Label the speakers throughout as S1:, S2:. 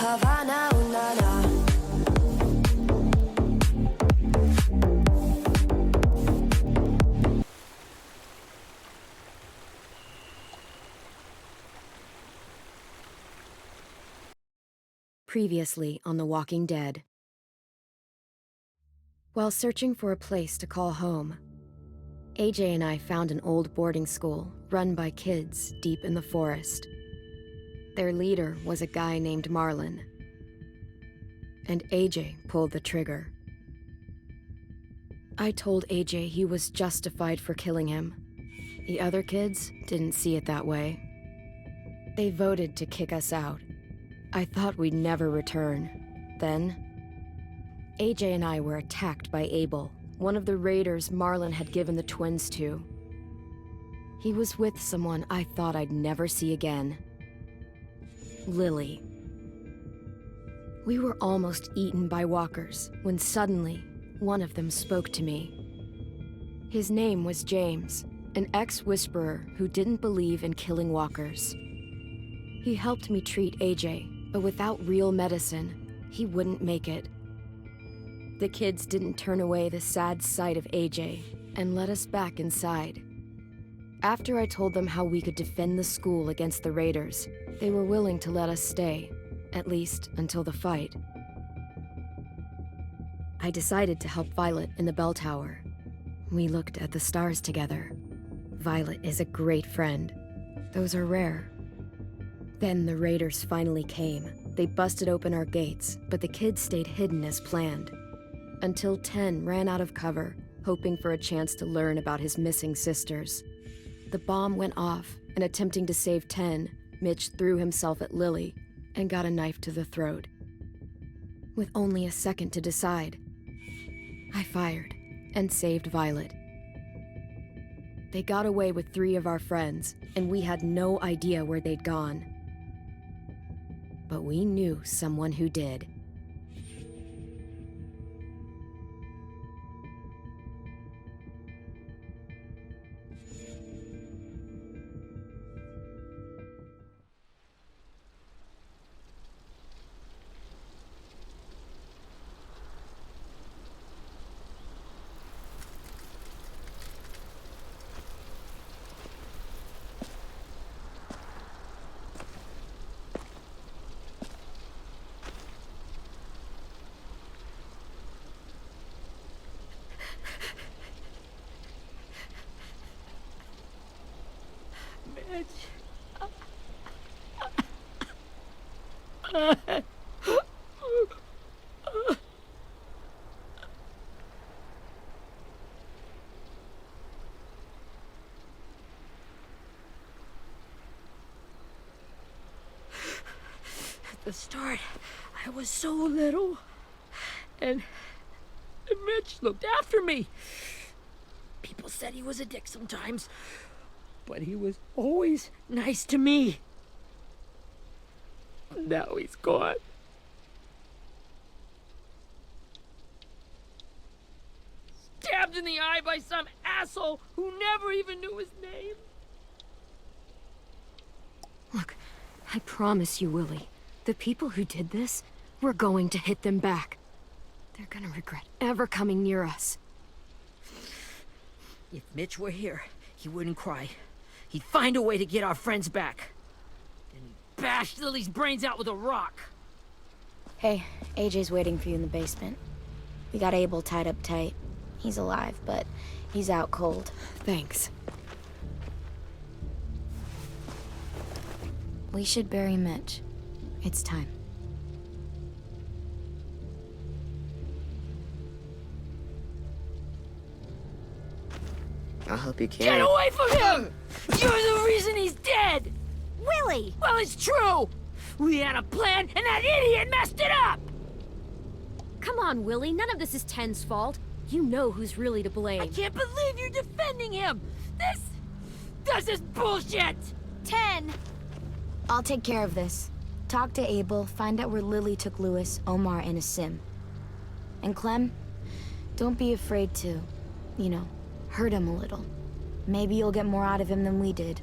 S1: Havana, ooh, na, na.
S2: Previously on The Walking Dead. While searching for a place to call home, AJ and I found an old boarding school run by kids deep in the forest. Their leader was a guy named Marlon, and AJ pulled the trigger. I told AJ he was justified for killing him. The other kids didn't see it that way. They voted to kick us out. I thought we'd never return. Then, AJ and I were attacked by Abel, one of the raiders Marlon had given the twins to. He was with someone I thought I'd never see again. Lily. We were almost eaten by walkers when suddenly one of them spoke to me. His name was James, an ex-whisperer who didn't believe in killing walkers. He helped me treat AJ, but without real medicine, he wouldn't make it. The kids didn't turn away the sad sight of AJ and let us back inside. After I told them how we could defend the school against the raiders, they were willing to let us stay, at least until the fight. I decided to help Violet in the bell tower. We looked at the stars together. Violet is a great friend. Those are rare. Then the raiders finally came. They busted open our gates, but the kids stayed hidden as planned. Until 10 ran out of cover, hoping for a chance to learn about his missing sisters. The bomb went off, and attempting to save 10, Mitch threw himself at Lily and got a knife to the throat. With only a second to decide, I fired and saved Violet. They got away with 3 of our friends, and we had no idea where they'd gone. But we knew someone who did.
S3: At the start, I was so little, and Mitch looked after me. People said he was a dick sometimes, but he was always nice to me. Now he's gone. Stabbed in the eye by some asshole who never even knew his name.
S2: Look, I promise you, Willie, the people who did this, we're going to hit them back. They're gonna regret ever coming near us.
S3: If Mitch were here, he wouldn't cry. He'd find a way to get our friends back. Then he'd bash Lily's brains out with a rock.
S4: Hey, AJ's waiting for you in the basement. We got Abel tied up tight. He's alive, but he's out cold.
S2: Thanks.
S4: We should bury Mitch. It's time.
S5: I'll help you carry.
S3: Get away from him! You're the reason he's dead!
S4: Willie!
S3: Well, it's true! We had a plan, and that idiot messed it up!
S2: Come on, Willie, none of this is Ten's fault. You know who's really to blame.
S3: I can't believe you're defending him! This is bullshit!
S4: 10! I'll take care of this. Talk to Abel, find out where Lily took Lewis, Omar, and a sim. And Clem, don't be afraid to, hurt him a little. Maybe you'll get more out of him than we did.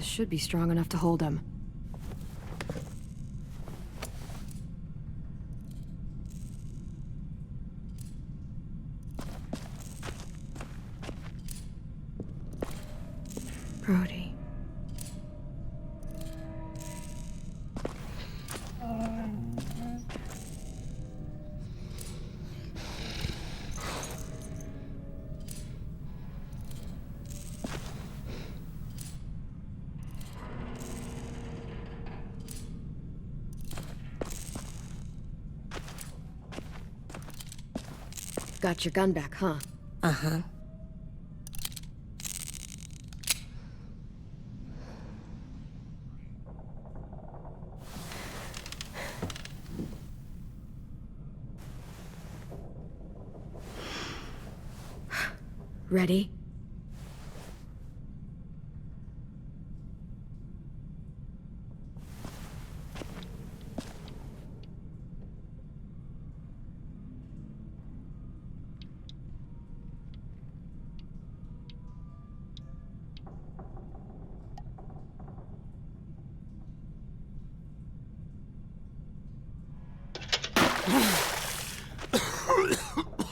S2: should be strong enough to hold him. Brody. Got your gun back, huh?
S5: Uh-huh.
S2: Ready?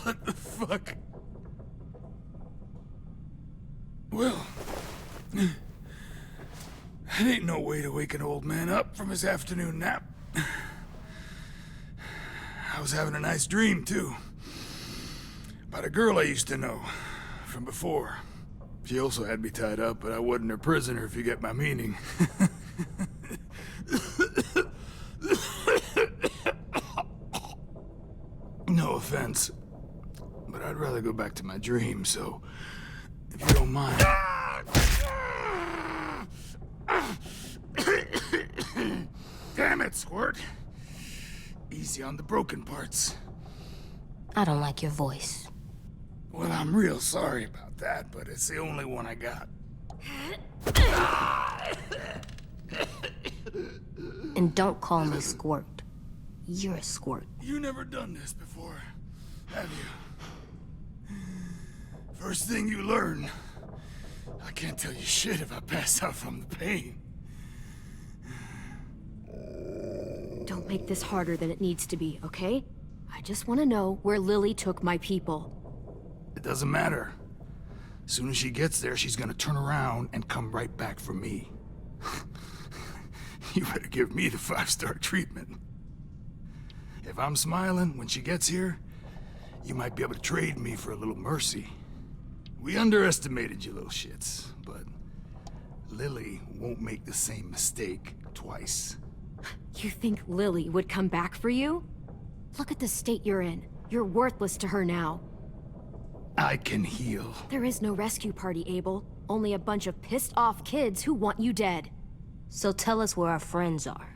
S6: What the fuck? Well, that ain't no way to wake an old man up from his afternoon nap. I was having a nice dream, too. About a girl I used to know from before. She also had me tied up, but I wasn't her prisoner, if you get my meaning. No offense, but I'd rather go back to my dream, so if you don't mind. Damn it, Squirt. Easy on the broken parts.
S5: I don't like your voice.
S6: Well, I'm real sorry about that, but it's the only one I got.
S5: And don't call me Squirt. You're a squirt.
S6: You never done this before, have you? First thing you learn, I can't tell you shit if I pass out from the pain.
S2: Don't make this harder than it needs to be, okay? I just want to know where Lily took my people.
S6: It doesn't matter. As soon as she gets there, she's gonna turn around and come right back for me. You better give me the 5-star treatment. If I'm smiling when she gets here, you might be able to trade me for a little mercy. We underestimated you little shits, but Lily won't make the same mistake twice.
S2: You think Lily would come back for you? Look at the state you're in. You're worthless to her now.
S6: I can heal.
S2: There is no rescue party, Abel. Only a bunch of pissed-off kids who want you dead.
S5: So tell us where our friends are.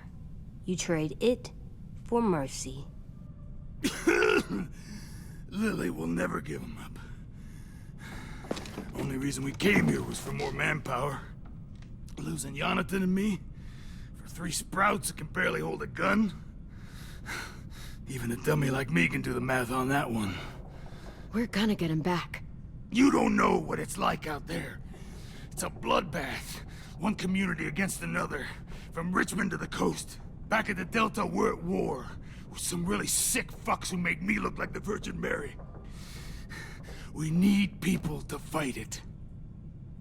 S5: You trade it for mercy.
S6: Lily will never give him up. Only reason we came here was for more manpower. Losing Jonathan and me for 3 sprouts that can barely hold a gun. Even a dummy like me can do the math on that one.
S2: We're gonna get him back.
S6: You don't know what it's like out there. It's a bloodbath. One community against another. From Richmond to the coast. Back at the Delta, we're at war. With some really sick fucks who make me look like the Virgin Mary. We need people to fight it.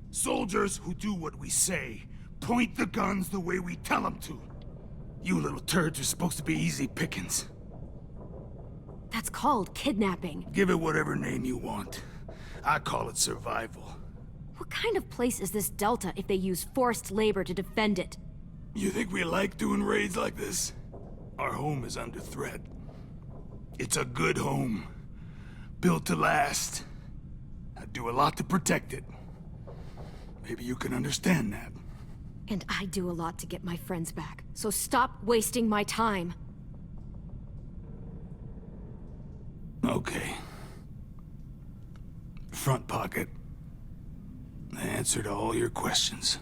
S6: Soldiers who do what we say. Point the guns the way we tell them to. You little turds are supposed to be easy pickings.
S2: That's called kidnapping.
S6: Give it whatever name you want. I call it survival.
S2: What kind of place is this Delta if they use forced labor to defend it?
S6: You think we like doing raids like this? Our home is under threat. It's a good home. Built to last. I do a lot to protect it. Maybe you can understand that.
S2: And I do a lot to get my friends back. So stop wasting my time.
S6: Okay. Front pocket. The answer to all your questions.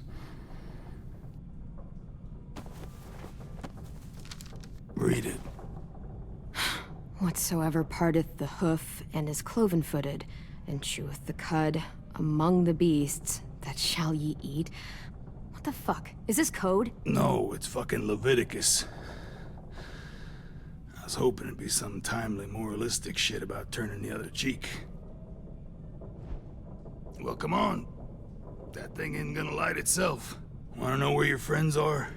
S6: Read it.
S2: Whatsoever parteth the hoof and is cloven-footed, and cheweth the cud among the beasts, that shall ye eat. What the fuck? Is this code?
S6: No, it's fucking Leviticus. I was hoping it'd be some timely, moralistic shit about turning the other cheek. Well, come on. That thing ain't gonna light itself. Wanna know where your friends are?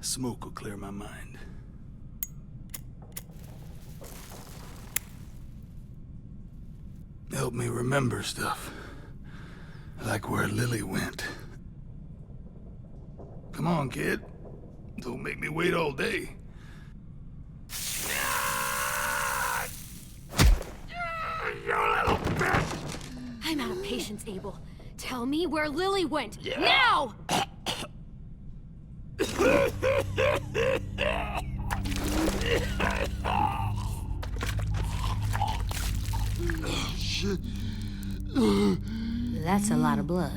S6: Smoke will clear my mind. Help me remember stuff. Like where Lily went. Come on, kid. Don't make me wait all day. You little bitch!
S2: I'm out of patience, Abel. Tell me where Lily went. Now!
S6: Shit.
S5: That's a lot of blood.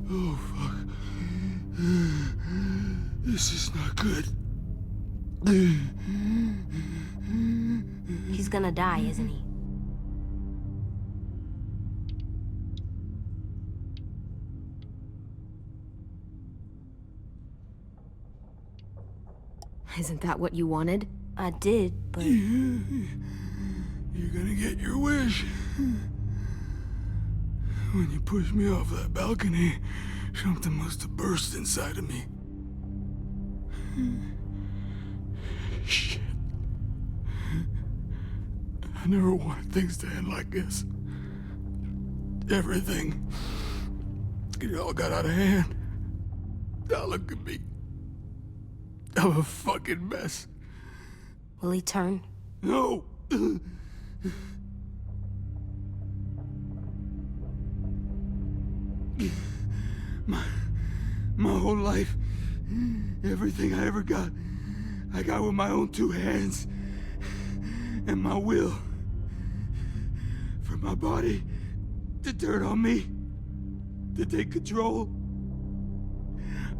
S6: Oh, fuck. This is not good.
S5: He's gonna die, isn't he?
S2: Isn't that what you wanted?
S5: I did, but...
S6: You're gonna get your wish. When you pushed me off that balcony, something must have burst inside of me. Shit. I never wanted things to end like this. Everything. It all got out of hand. Now look at me. I'm a fucking mess.
S5: Will he turn?
S6: No! My whole life, everything I ever got, I got with my own two hands and my will. For my body to turn on me, to take control.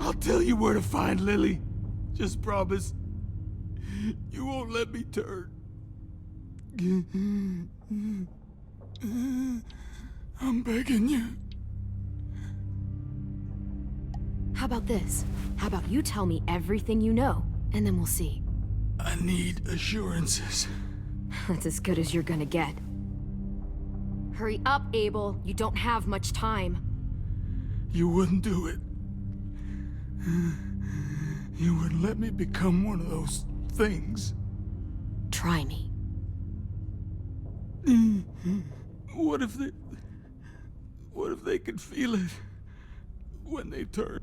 S6: I'll tell you where to find Lily. Just promise you won't let me turn. I'm begging you.
S2: How about this? How about you tell me everything you know, and then we'll see.
S6: I need assurances.
S2: That's as good as you're gonna get. Hurry up, Abel. You don't have much time.
S6: You wouldn't do it. You wouldn't let me become one of those things.
S2: Try me.
S6: What if they could feel it when they turn?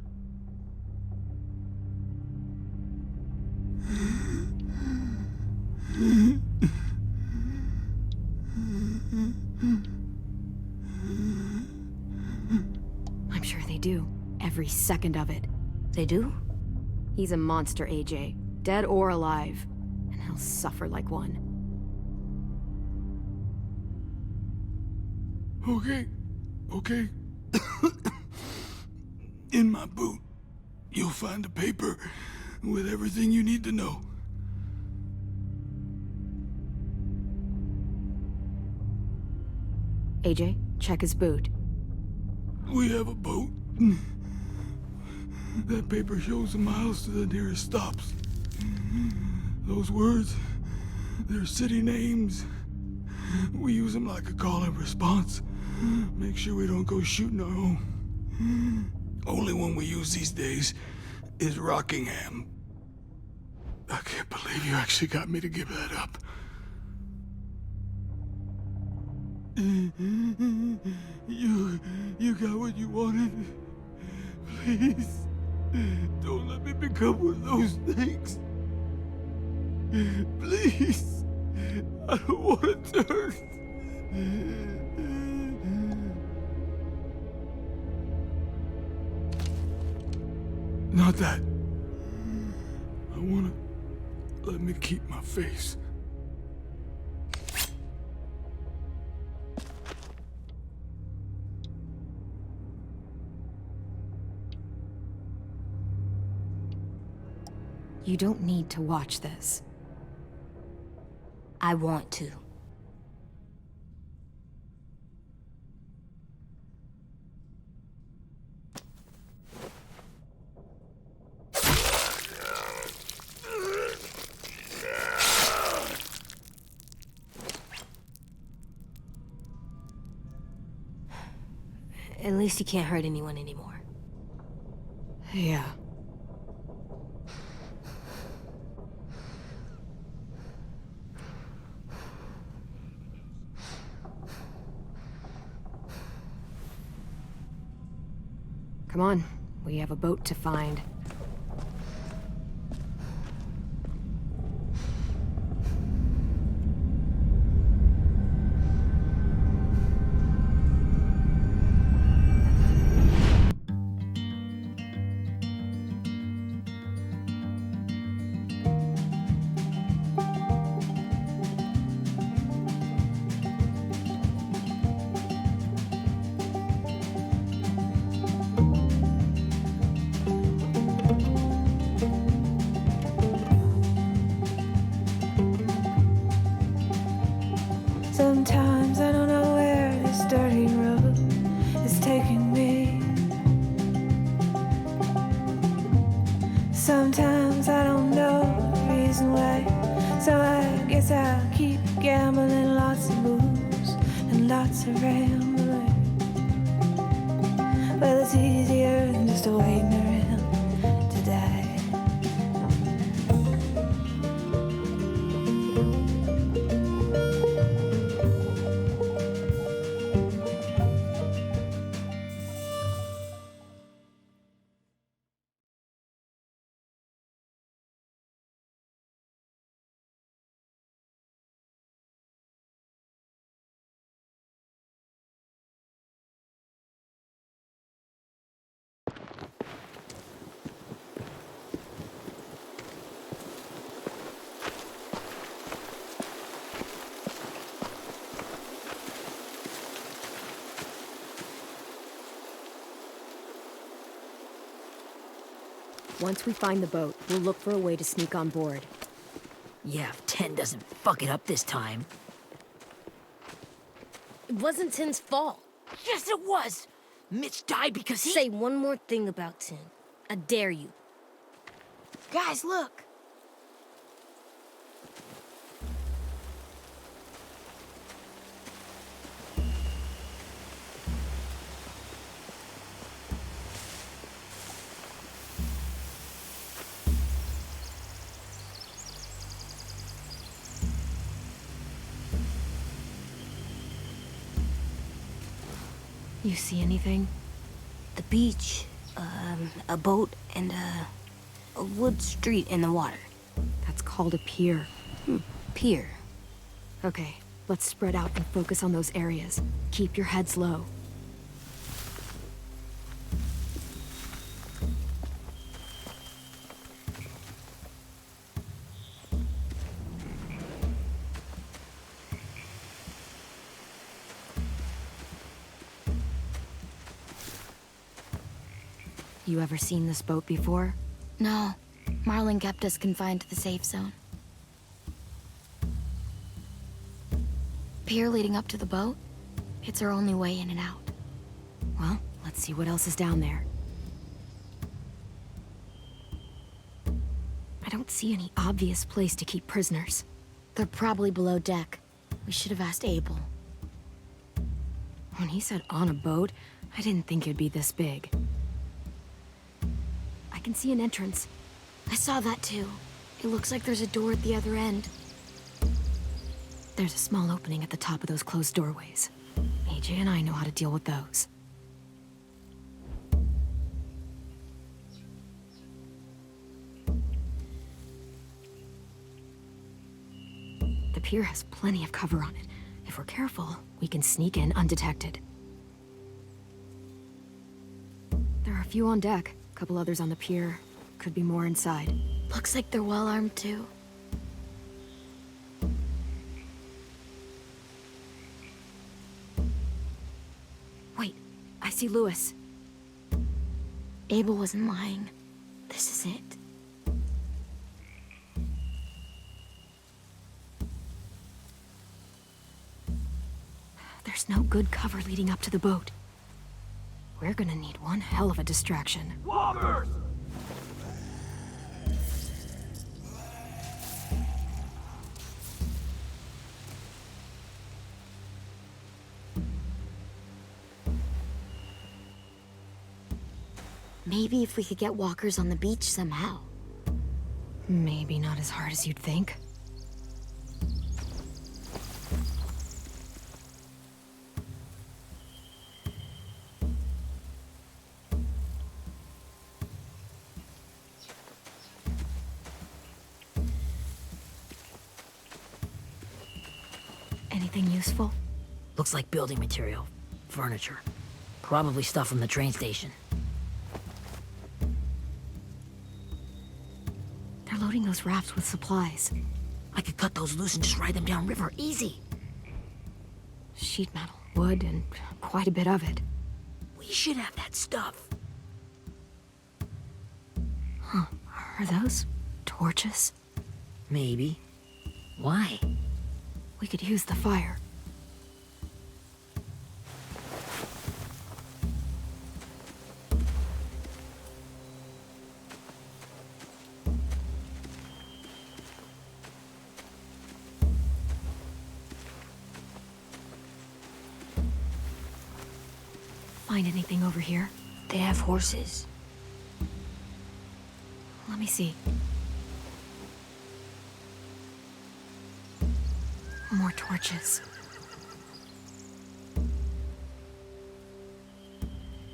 S2: I'm sure they do. Every second of it.
S5: They do?
S2: He's a monster, AJ. Dead or alive. And he'll suffer like one.
S6: Okay. In my boot, you'll find a paper with everything you need to know.
S2: AJ, check his boot.
S6: We have a boat. That paper shows the miles to the nearest stops. Those words, they're city names. We use them like a call and response. Make sure we don't go shooting our own. Only one we use these days is Rockingham. I can't believe you actually got me to give that up. You got what you wanted. Please, don't let me become one of those things. Please, I don't want to turn. Not that. I wanna let me keep my face.
S2: You don't need to watch this.
S5: I want to. At least he can't hurt anyone anymore.
S2: Yeah. Come on, we have a boat to find.
S1: Sometimes I don't know where this dirty road is taking me. Sometimes I don't know the reason why. So I guess I'll keep gambling, lots of moves and lots of rambling. Well, it's easier than just waiting around to die.
S2: Once we find the boat, we'll look for a way to sneak on board.
S3: Yeah, if 10 doesn't fuck it up this time.
S5: It wasn't Tin's fault.
S3: Yes, it was! Mitch died because he—
S5: Say one more thing about Tin. I dare you.
S4: Guys, look!
S2: You see anything?
S5: The beach, a boat, and a wood street in the water.
S2: That's called a pier.
S5: Pier.
S2: Okay, let's spread out and focus on those areas. Keep your heads low. You ever seen this boat before?
S4: No, Marlin kept us confined to the safe zone. Pier leading up to the boat? It's our only way in and out.
S2: Well, let's see what else is down there. I don't see any obvious place to keep prisoners.
S4: They're probably below deck. We should have asked Abel.
S2: When he said on a boat, I didn't think it'd be this big. I can see an entrance.
S4: I saw that too. It looks like there's a door at the other end.
S2: There's a small opening at the top of those closed doorways. AJ and I know how to deal with those. The pier has plenty of cover on it. If we're careful, we can sneak in undetected. There are a few on deck, a couple others on the pier. Could be more inside.
S4: Looks like they're well armed too.
S2: Wait, I see Lewis.
S4: Abel wasn't lying. This is it.
S2: There's no good cover leading up to the boat. We're gonna need one hell of a distraction.
S6: Walkers!
S4: Maybe if we could get walkers on the beach somehow.
S2: Maybe not as hard as you'd think. Anything useful?
S3: Looks like building material. Furniture. Probably stuff from the train station.
S2: They're loading those rafts with supplies.
S3: I could cut those loose and just ride them downriver. Easy.
S2: Sheet metal, wood, and quite a bit of it.
S3: We should have that stuff.
S2: Huh. Are those torches?
S3: Maybe. Why?
S2: We could use the fire. Find anything over here?
S5: They have horses.
S2: Let me see. More torches.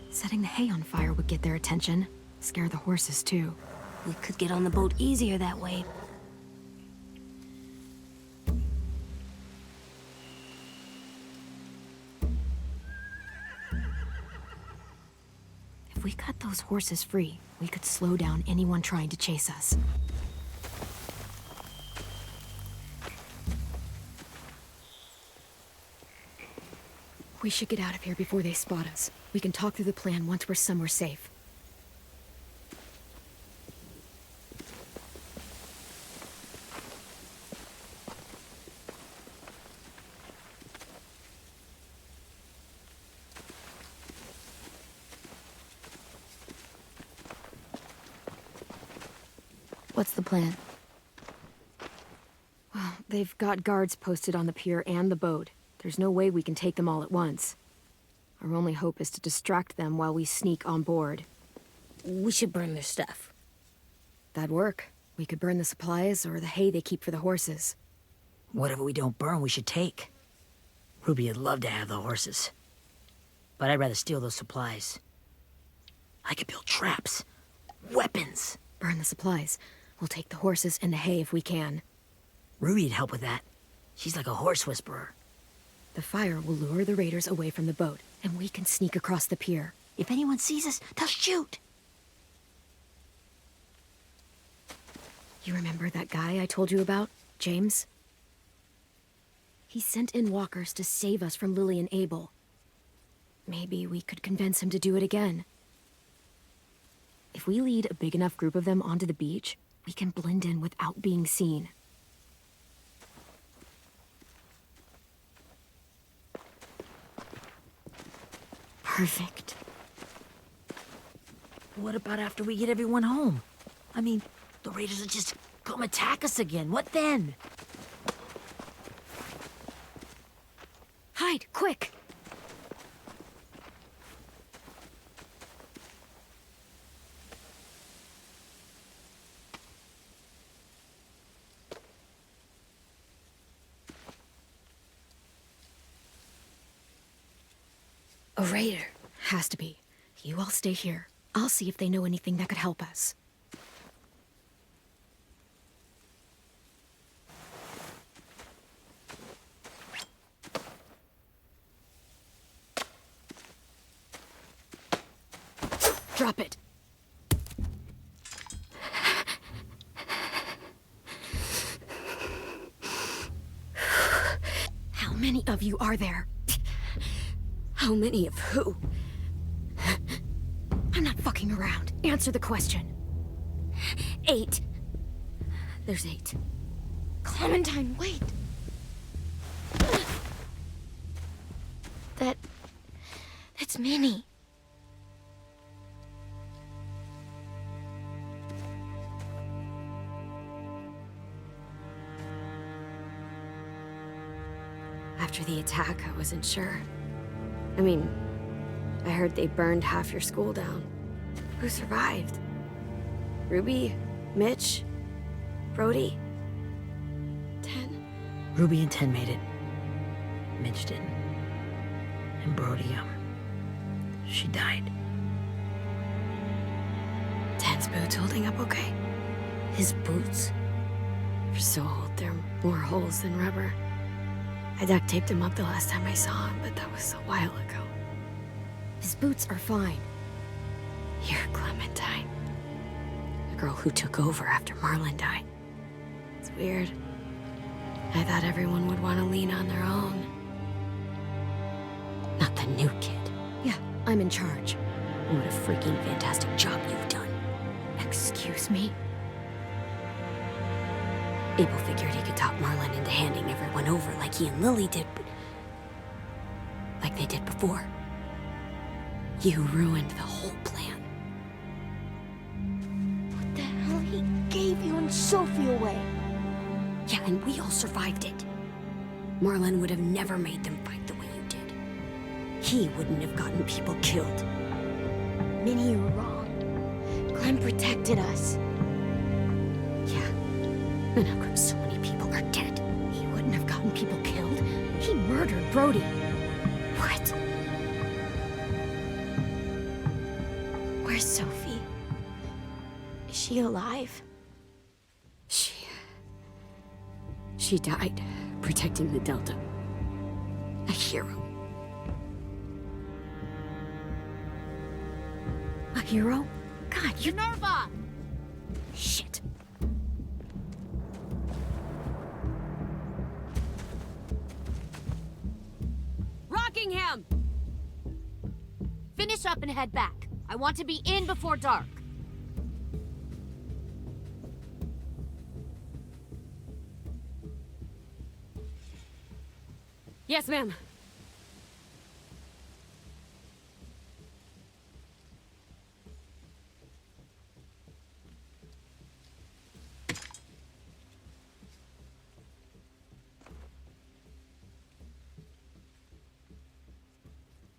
S2: Setting the hay on fire would get their attention. Scare the horses, too.
S5: We could get on the boat easier that way.
S2: If we cut those horses free, we could slow down anyone trying to chase us. We should get out of here before they spot us. We can talk through the plan once we're somewhere safe.
S4: What's the plan?
S2: Well, they've got guards posted on the pier and the boat. There's no way we can take them all at once. Our only hope is to distract them while we sneak on board.
S5: We should burn their stuff.
S2: That'd work. We could burn the supplies or the hay they keep for the horses.
S3: Whatever we don't burn, we should take. Ruby would love to have the horses. But I'd rather steal those supplies. I could build traps. Weapons.
S2: Burn the supplies. We'll take the horses and the hay if we can.
S3: Ruby'd help with that. She's like a horse whisperer.
S2: The fire will lure the raiders away from the boat, and we can sneak across the pier.
S3: If anyone sees us, they'll shoot.
S2: You remember that guy I told you about? James? He sent in walkers to save us from Lily and Abel. Maybe we could convince him to do it again. If we lead a big enough group of them onto the beach, we can blend in without being seen. Perfect.
S3: What about after we get everyone home? I mean, the raiders will just come attack us again. What then?
S2: Hide, quick! A raider. Has to be. You all stay here. I'll see if they know anything that could help us. Drop it. How many of you are there? How many of who? I'm not fucking around. Answer the question. 8. There's 8. Clementine, wait!
S4: That's Minnie.
S2: After the attack, I wasn't sure. I mean, I heard they burned half your school down. Who survived? Ruby? Mitch? Brody? 10?
S3: Ruby and 10 made it. Mitch didn't. And Brody, she died.
S2: 10's boots holding up okay?
S5: His boots?
S2: They're so old, they're more holes than rubber. I duct taped him up the last time I saw him, but that was a while ago. His boots are fine. You're Clementine. The girl who took over after Marlon died. It's weird. I thought everyone would want to lean on their own.
S5: Not the new kid.
S2: Yeah, I'm in charge.
S5: What a freaking fantastic job you've done.
S2: Excuse me?
S5: Abel figured he could talk Marlon into handing everyone over like he and Lily did, but... like they did before. You ruined the whole plan.
S4: What the hell? He gave you and Sophie away.
S5: Yeah, and we all survived it. Marlon would have never made them fight the way you did. He wouldn't have gotten people killed.
S4: Minnie, you're wrong. Clem protected us.
S5: Yeah. And how come so many people are dead?
S2: He wouldn't have gotten people killed. He murdered Brody.
S5: What?
S4: Where's Sophie? Is she alive?
S2: She died protecting the Delta. A hero. A hero? God, you...
S5: Nerva!
S2: Shit.
S5: Rockingham! Finish up and head back. I want to be in before dark.
S2: Yes, ma'am.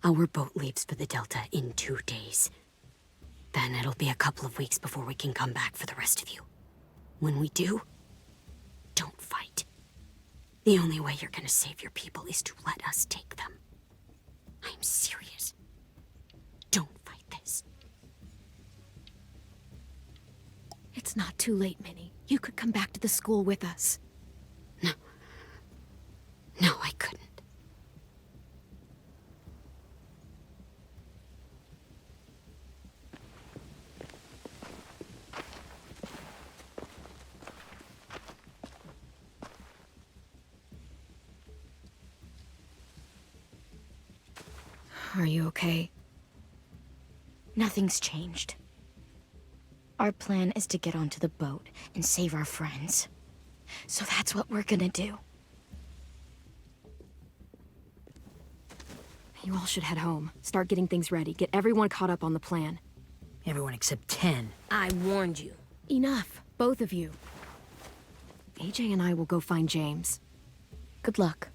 S5: Our boat leaves for the Delta in 2 days. Then it'll be a couple of weeks before we can come back for the rest of you. When we do, don't fight. The only way you're gonna save your people is to let us take them. I'm serious. Don't fight this.
S2: It's not too late, Minnie. You could come back to the school with us.
S5: No. No, I couldn't.
S2: Are you okay?
S4: Nothing's changed. Our plan is to get onto the boat and save our friends. So that's what we're gonna do.
S2: You all should head home. Start getting things ready. Get everyone caught up on the plan.
S3: Everyone except 10.
S5: I warned you.
S2: Enough, both of you. AJ and I will go find James.
S4: Good luck.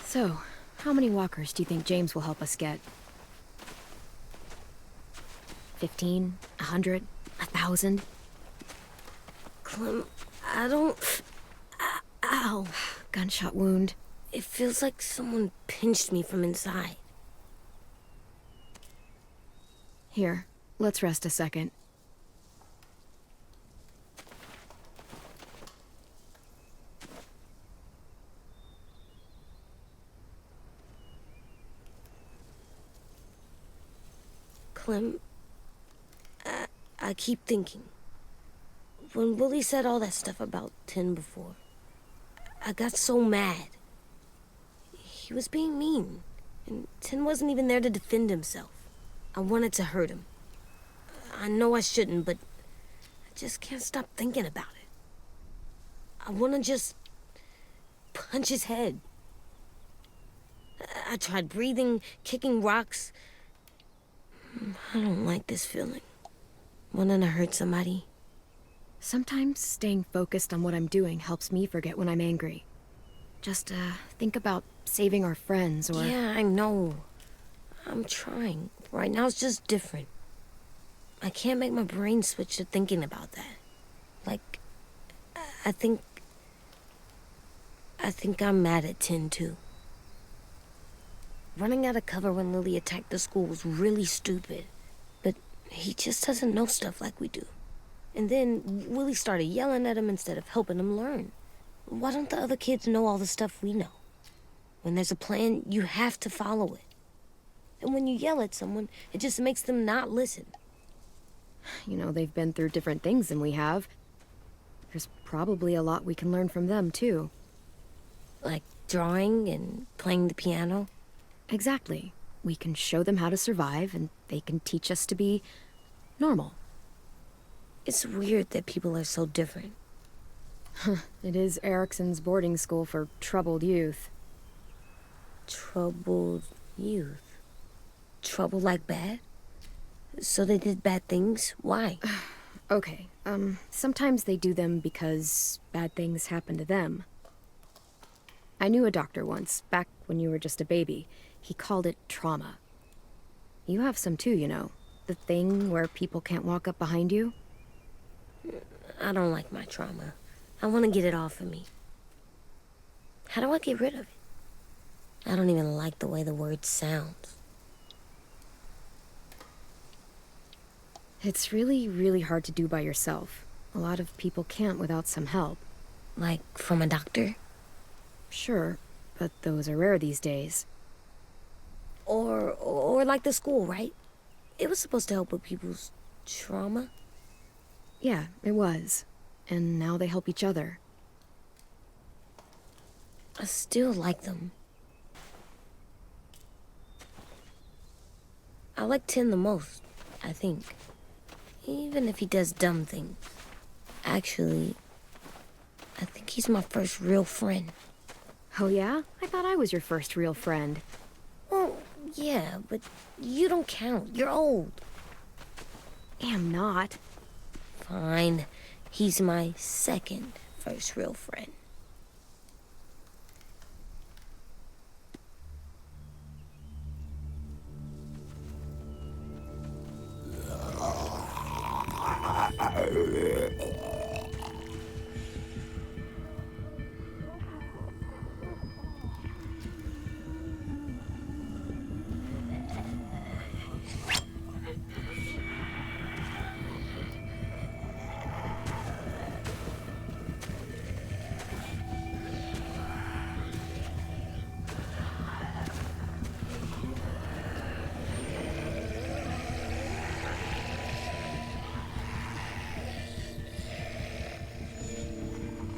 S2: So, how many walkers do you think James will help us get? 15? 100? 1,000?
S5: Clem, I don't... Ow.
S2: Gunshot wound.
S5: It feels like someone pinched me from inside.
S2: Here, let's rest a second.
S5: Clem, I keep thinking. When Willie said all that stuff about 10 before, I got so mad. He was being mean, and 10 wasn't even there to defend himself. I wanted to hurt him. I know I shouldn't, but I just can't stop thinking about it. I want to just punch his head. I tried breathing, kicking rocks. I don't like this feeling. Wanting to hurt somebody.
S2: Sometimes staying focused on what I'm doing helps me forget when I'm angry. Just, think about saving our friends or...
S5: Yeah, I know. I'm trying. Right now it's just different. I can't make my brain switch to thinking about that. Like, I think I'm mad at Tin, too. Running out of cover when Lily attacked the school was really stupid. But he just doesn't know stuff like we do. And then Willie started yelling at him instead of helping him learn. Why don't the other kids know all the stuff we know? When there's a plan, you have to follow it. And when you yell at someone, it just makes them not listen.
S2: You know, they've been through different things than we have. There's probably a lot we can learn from them, too.
S5: Like drawing and playing the piano?
S2: Exactly. We can show them how to survive, and they can teach us to be normal.
S5: It's weird that people are so different.
S2: It is Erickson's boarding school for troubled youth.
S5: Troubled youth? Trouble like bad? So they did bad things? Why?
S2: Okay, sometimes they do them because bad things happen to them. I knew a doctor once, back when you were just a baby. He called it trauma. You have some too, you know. The thing where people can't walk up behind you.
S5: I don't like my trauma. I want to get it off of me. How do I get rid of it? I don't even like the way the word sounds.
S2: It's really, really hard to do by yourself. A lot of people can't without some help.
S5: Like from a doctor?
S2: Sure, but those are rare these days.
S5: Or like the school, right? It was supposed to help with people's trauma.
S2: Yeah, it was. And now they help each other.
S5: I still like them. I like Tin the most, I think. Even if he does dumb things. Actually, I think he's my first real friend.
S2: Oh yeah? I thought I was your first real friend.
S5: Well, yeah, but you don't count. You're old.
S2: Am not.
S5: Fine. He's my second first real friend.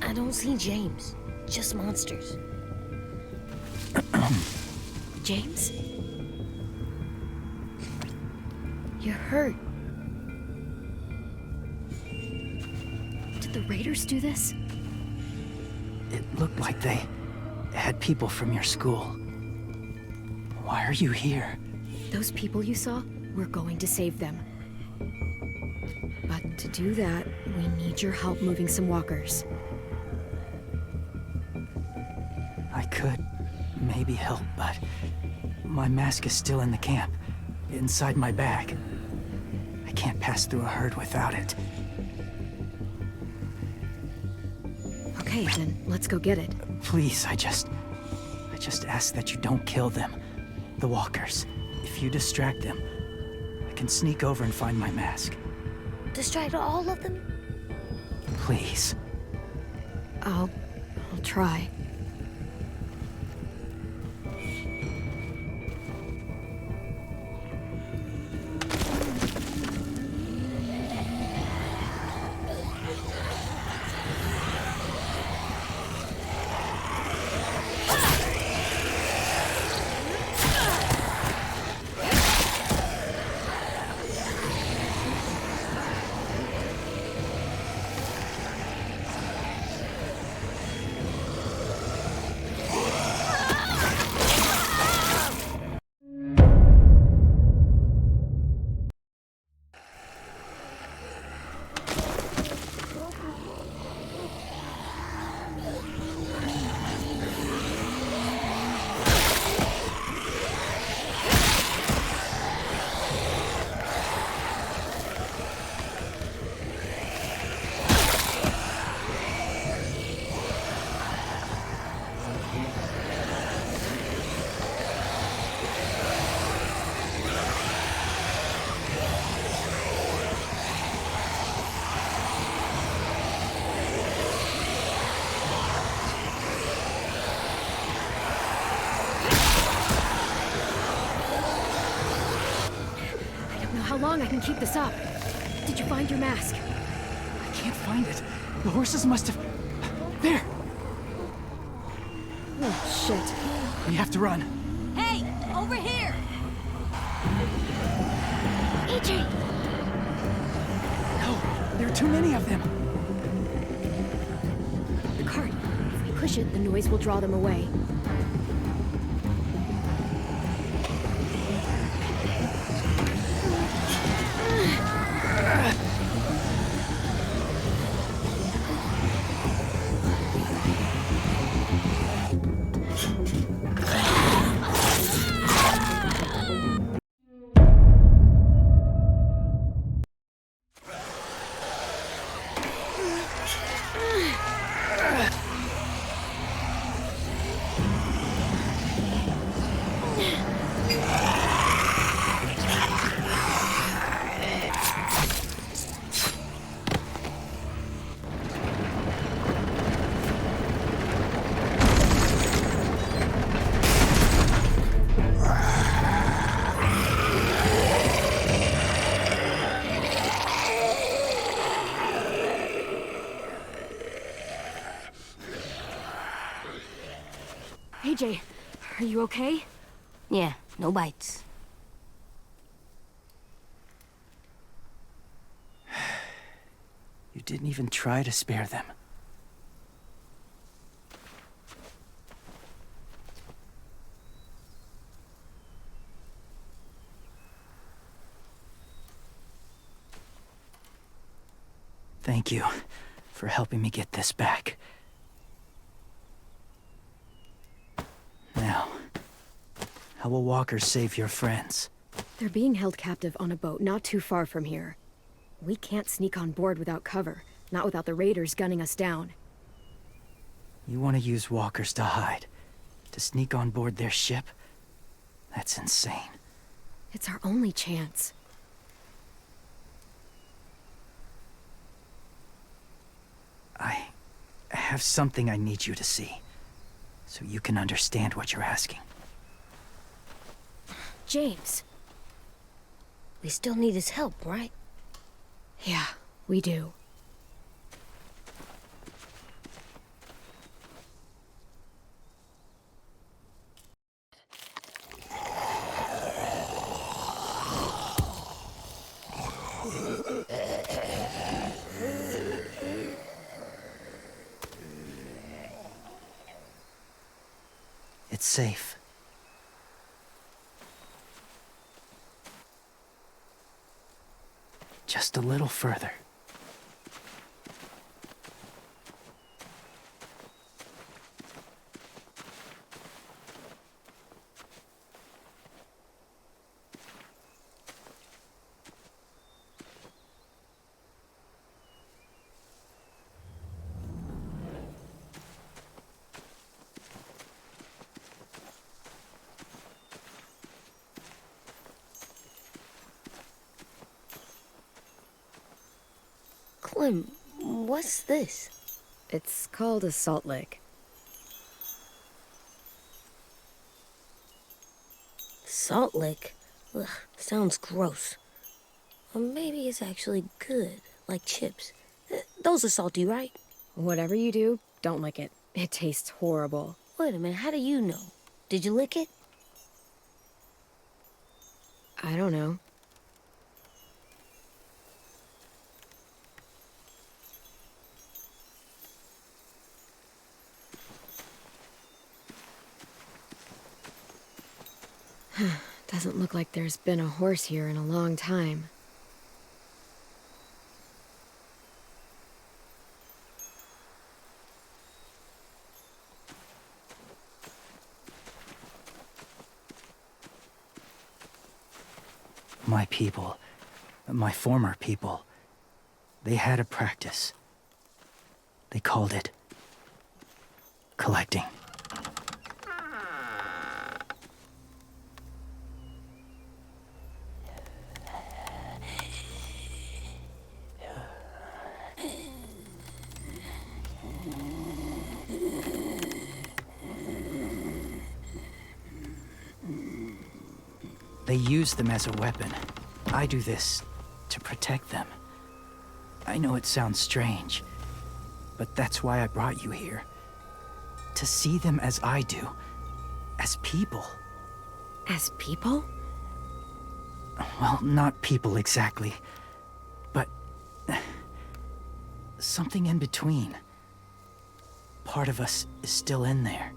S5: I don't see James, just monsters.
S2: James? You're hurt. Did the Raiders do this?
S7: It looked like they had people from your school. Why are you here?
S2: Those people you saw, we're going to save them. But to do that, we need your help moving some walkers.
S7: I could maybe help, but my mask is still in the camp, inside my bag. I can't pass through a herd without it.
S2: Okay, then let's go get it.
S7: Please, I just ask that you don't kill them. The walkers. If you distract them, I can sneak over and find my mask.
S5: Distract all of them?
S7: Please.
S2: I'll try. long I can keep this up. Did you find your mask?
S7: I can't find it. The horses must have... There!
S2: Oh, shit.
S7: We have to run.
S4: Hey, over here!
S2: AJ!
S7: No, there are too many of them.
S2: The cart. If we push it, the noise will draw them away. AJ, are you okay?
S5: Yeah, no bites.
S7: You didn't even try to spare them. Thank you for helping me get this back. Now, how will walkers save your friends?
S2: They're being held captive on a boat not too far from here. We can't sneak on board without cover, not without the raiders gunning us down.
S7: You want to use walkers to hide? To sneak on board their ship? That's insane.
S2: It's our only chance.
S7: I have something I need you to see, so you can understand what you're asking.
S2: James.
S5: We still need his help, right?
S2: Yeah, we do.
S7: It's safe. Just a little further.
S5: Clem, what's this?
S2: It's called a salt lick.
S5: Salt lick? Ugh, sounds gross. Or maybe it's actually good, like chips. Those are salty, right?
S2: Whatever you do, don't lick it. It tastes horrible.
S5: Wait a minute, how do you know? Did you lick it?
S2: I don't know. Doesn't look like there's been a horse here in a long time.
S7: My people, my former people, they had a practice. They called it collecting. They used them as a weapon, I do this to protect them. I know it sounds strange, but that's why I brought you here. To see them as I do, as people.
S2: As people?
S7: Well, not people exactly, but something in between. Part of us is still in there.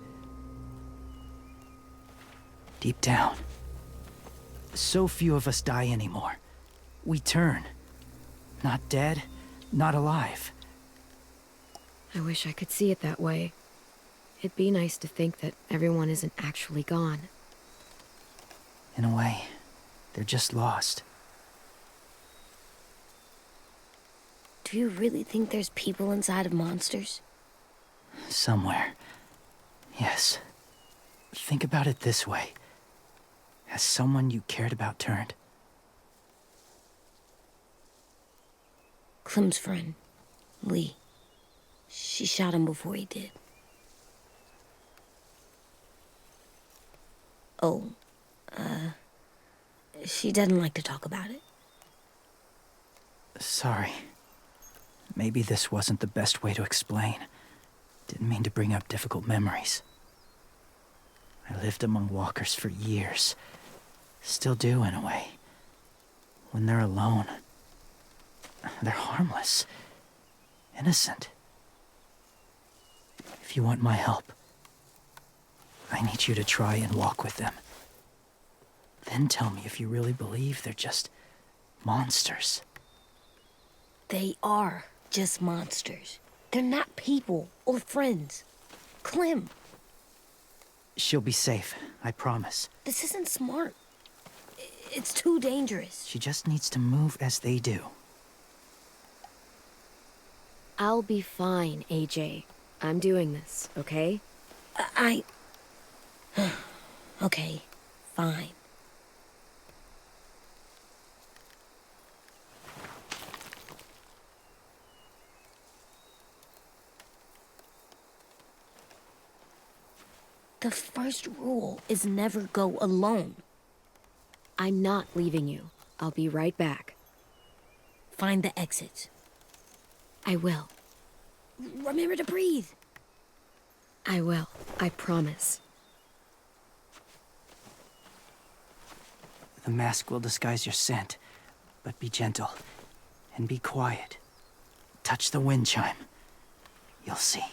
S7: Deep down. So few of us die anymore. We turn. Not dead, not alive.
S2: I wish I could see it that way. It'd be nice to think that everyone isn't actually gone.
S7: In a way, they're just lost.
S5: Do you really think there's people inside of monsters?
S7: Somewhere. Yes. Think about it this way. Has someone you cared about turned?
S5: Clem's friend, Lee. She shot him before he did. Oh, she doesn't like to talk about it.
S7: Sorry. Maybe this wasn't the best way to explain. Didn't mean to bring up difficult memories. I lived among walkers for years. Still do, in a way. When they're alone, they're harmless. Innocent. If you want my help, I need you to try and walk with them. Then tell me if you really believe they're just monsters.
S5: They are just monsters. They're not people or friends. Clem,
S7: She'll be safe, I promise.
S5: this isn't smart. It's too dangerous.
S7: She just needs to move as they do.
S2: I'll be fine, AJ. I'm doing this, okay?
S5: Okay, fine. The first rule is never go alone.
S2: I'm not leaving you. I'll be right back.
S5: Find the exits.
S2: I will.
S5: Remember to breathe.
S2: I will. I promise.
S7: The mask will disguise your scent, but be gentle and be quiet. Touch the wind chime. You'll see.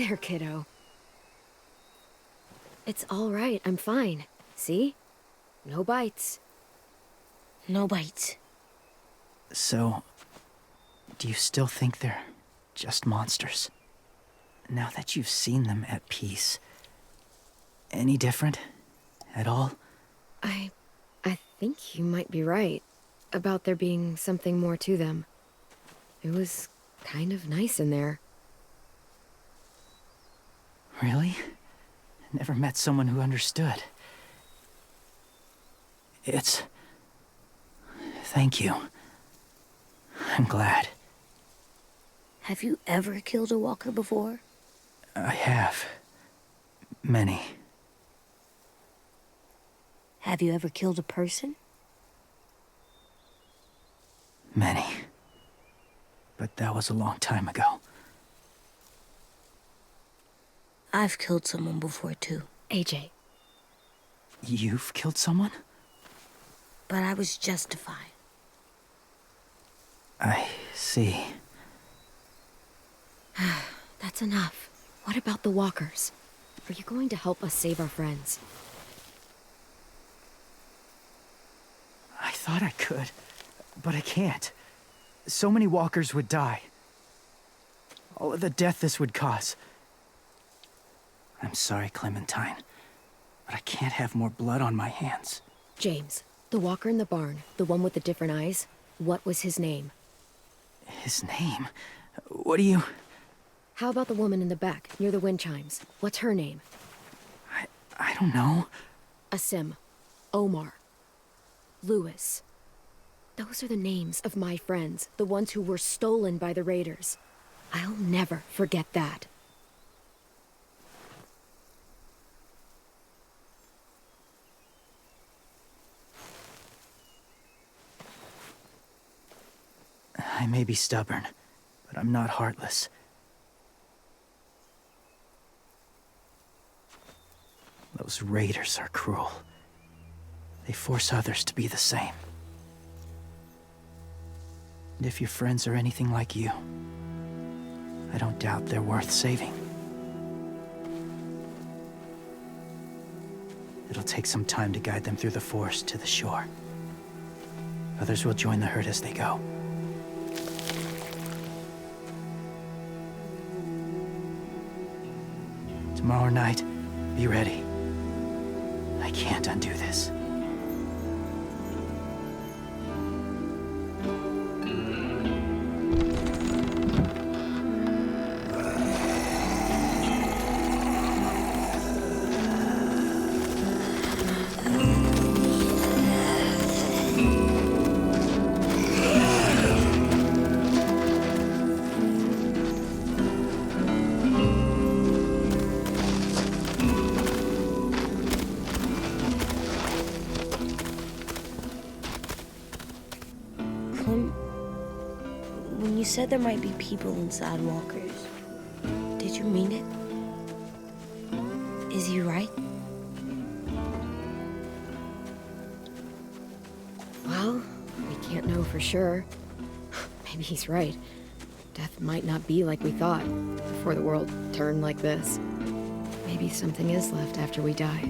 S2: there, kiddo. It's all right, I'm fine. See? No bites.
S5: No bites.
S7: So, do you still think they're just monsters? Now that you've seen them at peace, any different at all?
S2: I think you might be right about there being something more to them. It was kind of nice in there.
S7: Really? Never met someone who understood. Thank you. I'm glad.
S5: Have you ever killed a walker before?
S7: I have. Many.
S5: Have you ever killed a person?
S7: Many. But that was a long time ago.
S5: I've killed someone before, too.
S2: AJ.
S7: You've killed someone?
S5: But I was justified.
S7: I see.
S2: That's enough. What about the walkers? Are you going to help us save our friends?
S7: I thought I could, but I can't. So many walkers would die. All of the death this would cause. I'm sorry, Clementine, but I can't have more blood on my hands.
S2: James, the walker in the barn, the one with the different eyes, what was his name?
S7: His name? What do you...
S2: How about the woman in the back, near the wind chimes? What's her name?
S7: I don't know.
S2: Asim. Omar. Lewis. Those are the names of my friends, the ones who were stolen by the raiders. I'll never forget that.
S7: I may be stubborn, but I'm not heartless. Those raiders are cruel. They force others to be the same. And if your friends are anything like you, I don't doubt they're worth saving. It'll take some time to guide them through the forest to the shore. Others will join the herd as they go. Tomorrow night, be ready. I can't undo this.
S5: When you said there might be people inside walkers, did you mean it? Is he right?
S2: Well, we can't know for sure. Maybe he's right. Death might not be like we thought, before the world turned like this. Maybe something is left after we die.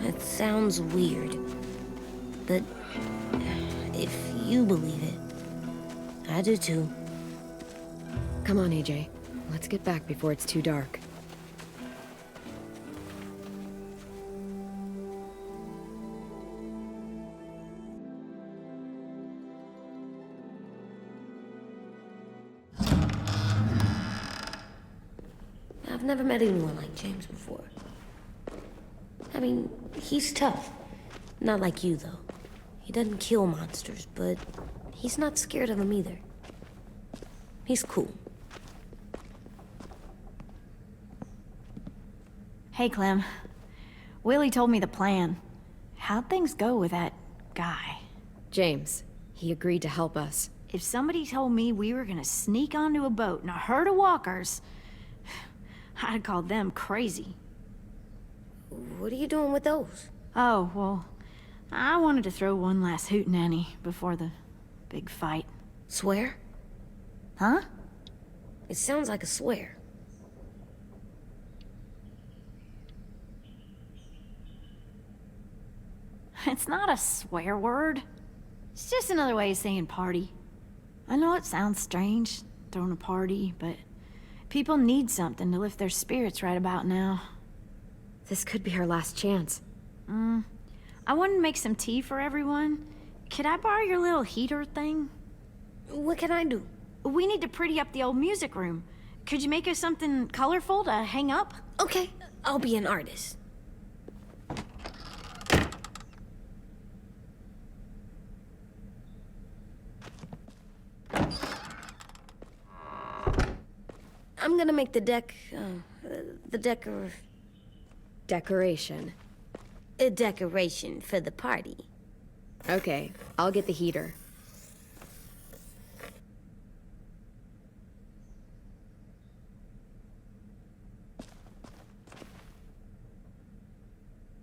S5: It sounds weird, but if you believe it, I do too.
S2: Come on, AJ. Let's get back before it's too dark.
S5: I've never met anyone like James before. I mean, he's tough. Not like you, though. He doesn't kill monsters, but he's not scared of them either. He's cool.
S8: Hey, Clem. Willie told me the plan. How'd things go with that guy?
S2: James, he agreed to help us.
S8: If somebody told me we were gonna sneak onto a boat in a herd of walkers, I'd call them crazy.
S5: What are you doing with those?
S8: Oh, well, I wanted to throw one last hootenanny before the big fight.
S5: Swear?
S8: Huh?
S5: It sounds like a swear.
S8: It's not a swear word. It's just another way of saying party. I know it sounds strange, throwing a party, but people need something to lift their spirits right about now.
S2: This could be our last chance.
S8: I wanted to make some tea for everyone. Could I borrow your little heater thing?
S5: What can I do?
S8: We need to pretty up the old music room. Could you make us something colorful to hang up?
S5: Okay, I'll be an artist. I'm gonna make the
S2: Decoration.
S5: a decoration for the party.
S2: Okay, I'll get the heater.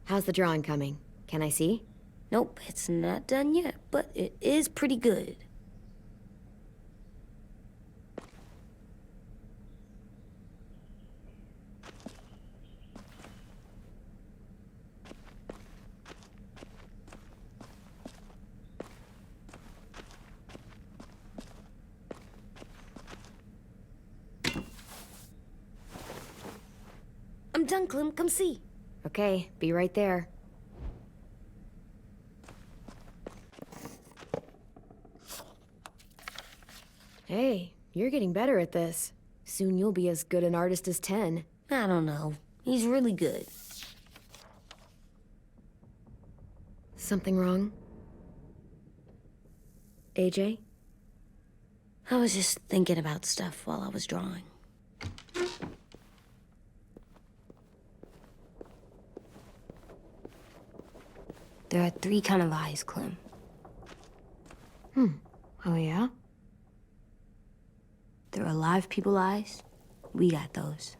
S2: How's the drawing coming? Can I see?
S5: Nope, it's not done yet, but it is pretty good. I'm done, Clem. Come see.
S2: Okay, be right there. Hey, you're getting better at this. Soon you'll be as good an artist as 10.
S5: I don't know. He's really good.
S2: Something wrong? AJ?
S5: I was just thinking about stuff while I was drawing. There are 3 kind of eyes, Clem.
S2: Oh yeah?
S5: There are alive people eyes. We got those.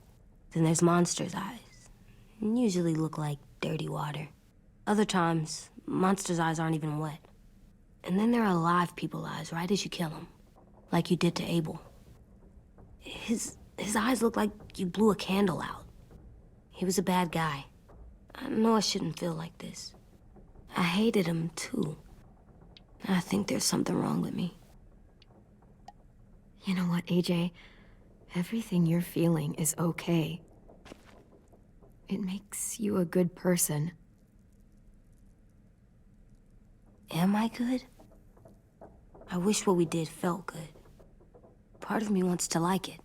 S5: Then there's monsters' eyes. Usually look like dirty water. Other times, monsters' eyes aren't even wet. And then there are alive people eyes right as you kill them. Like you did to Abel. His eyes look like you blew a candle out. He was a bad guy. I know I shouldn't feel like this. I hated him, too. I think there's something wrong with me.
S2: You know what, AJ? Everything you're feeling is okay. It makes you a good person.
S5: Am I good? I wish what we did felt good. Part of me wants to like it.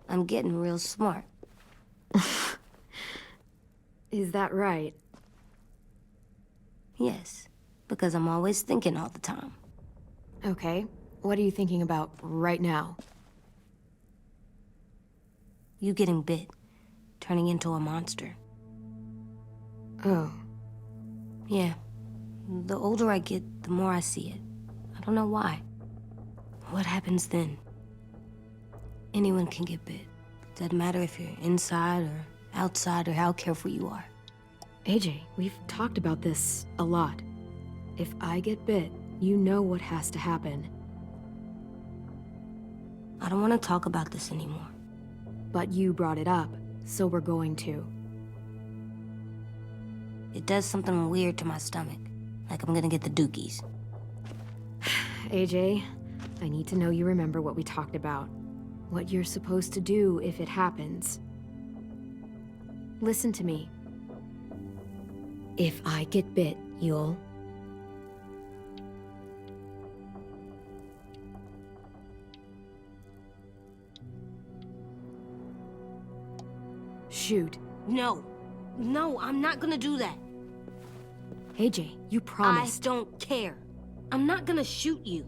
S5: I'm getting real smart.
S2: Is that right?
S5: Yes, because I'm always thinking all the time.
S2: Okay, what are you thinking about right now?
S5: You getting bit, turning into a monster.
S2: Oh.
S5: Yeah. The older I get, the more I see it. I don't know why. What happens then? Anyone can get bit. Doesn't matter if you're inside or outside or how careful you are.
S2: AJ, we've talked about this a lot. If I get bit, you know what has to happen.
S5: I don't want to talk about this anymore.
S2: But you brought it up, so we're going to.
S5: It does something weird to my stomach. Like I'm gonna get the dookies.
S2: AJ, I need to know you remember what we talked about. What you're supposed to do if it happens. Listen to me. If I get bit, you'll... Shoot.
S5: No. No, I'm not gonna do that.
S2: AJ, you promised.
S5: I don't care. I'm not gonna shoot you.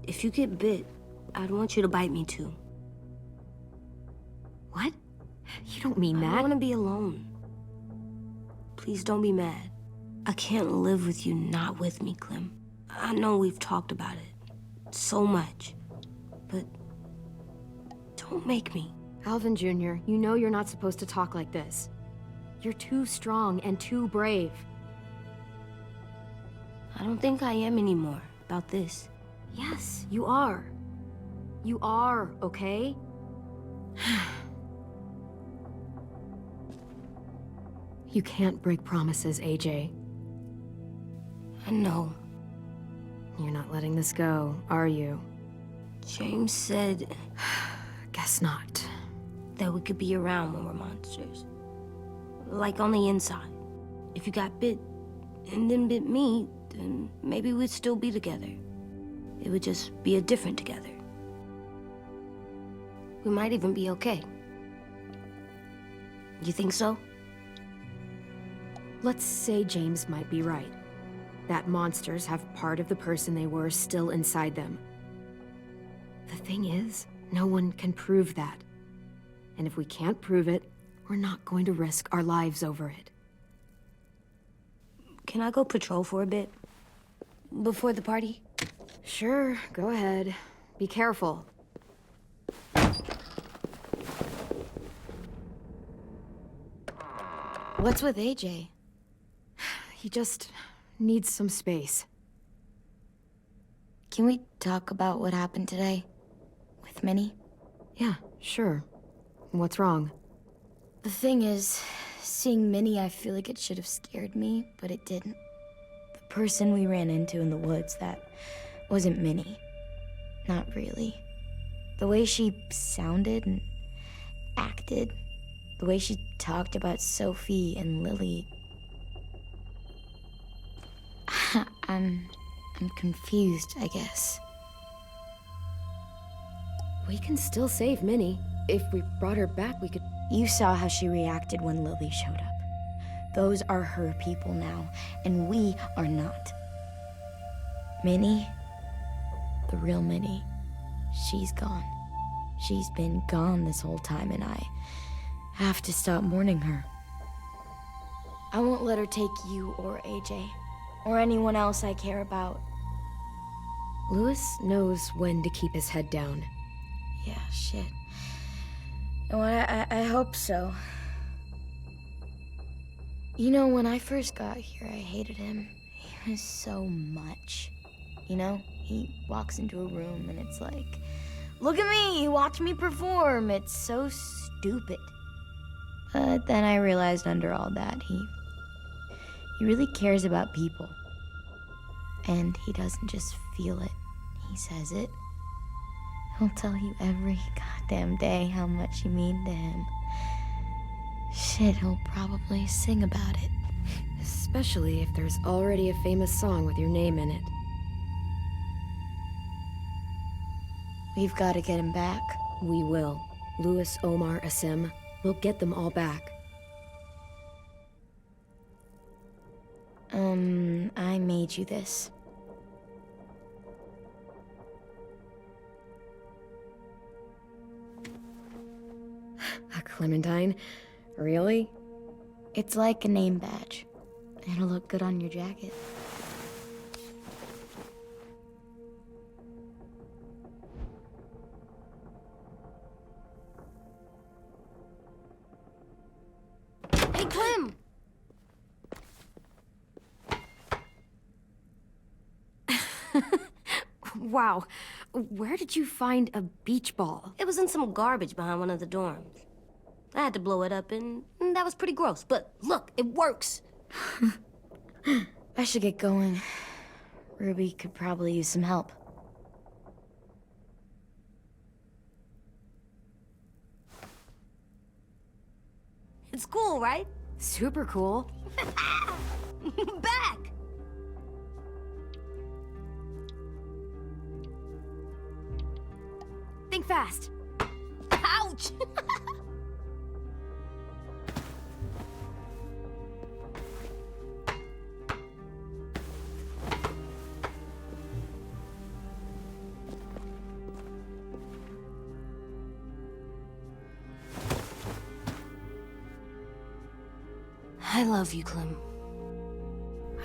S5: If you get bit, I'd want you to bite me too.
S2: What? You don't mean that.
S5: I want to be alone. Please don't be mad. I can't live with you not with me, Clem. I know we've talked about it so much, but don't make me.
S2: Alvin Jr., you know you're not supposed to talk like this. You're too strong and too brave.
S5: I don't think I am anymore about this.
S2: Yes, you are. You are, okay? You can't break promises, AJ.
S5: I know.
S2: You're not letting this go, are you?
S5: James said
S2: Guess not.
S5: that we could be around when we're monsters. Like on the inside. If you got bit and then bit me, then maybe we'd still be together. It would just be a different together. We might even be okay. You think so?
S2: Let's say James might be right. That monsters have part of the person they were still inside them. The thing is, no one can prove that. And if we can't prove it, we're not going to risk our lives over it.
S5: Can I go patrol for a bit? Before the party?
S2: Sure, go ahead. Be careful.
S4: What's with AJ?
S2: He just needs some space.
S4: Can we talk about what happened today? With Minnie?
S2: Yeah, sure. What's wrong?
S4: The thing is, seeing Minnie, I feel like it should have scared me, but it didn't. The person we ran into in the woods, that wasn't Minnie. Not really. The way she sounded and acted, the way she talked about Sophie and Lily. I'm confused, I guess.
S2: We can still save Minnie. If we brought her back, we could...
S4: You saw how she reacted when Lily showed up. Those are her people now, and we are not. Minnie, the real Minnie, she's gone. She's been gone this whole time, and I have to stop mourning her. I won't let her take you or AJ, or anyone else I care about.
S2: Louis knows when to keep his head down.
S4: Yeah, shit. Oh, I hope so. You know, when I first got here, I hated him. He was so much. You know, he walks into a room and it's like, look at me, watch me perform. It's so stupid. But then I realized under all that, he really cares about people. And he doesn't just feel it, he says it. He'll tell you every goddamn day how much you mean to him. Shit, he'll probably sing about it.
S2: Especially if there's already a famous song with your name in it.
S4: We've got to get him back.
S2: We will. Louis, Omar, Asim. We'll get them all back.
S4: I made you this.
S2: A Clementine? Really?
S4: It's like a name badge. It'll look good on your jacket.
S5: Hey, Clem!
S2: Wow. Where did you find a beach ball?
S5: It was in some garbage behind one of the dorms. I had to blow it up, and that was pretty gross. But look, it works.
S4: I should get going. Ruby could probably use some help.
S5: It's cool, right?
S2: Super cool.
S5: Back!
S2: Think fast.
S5: Ouch! I love you, Clem.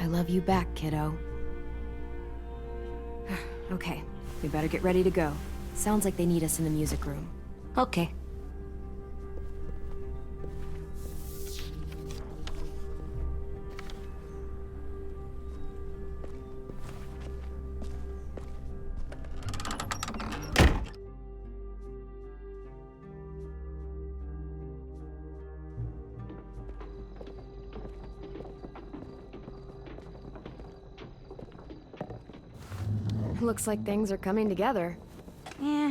S2: I love you back, kiddo. Okay, we better get ready to go. Sounds like they need us in the music room.
S5: Okay.
S2: Looks like things are coming together.
S8: Yeah.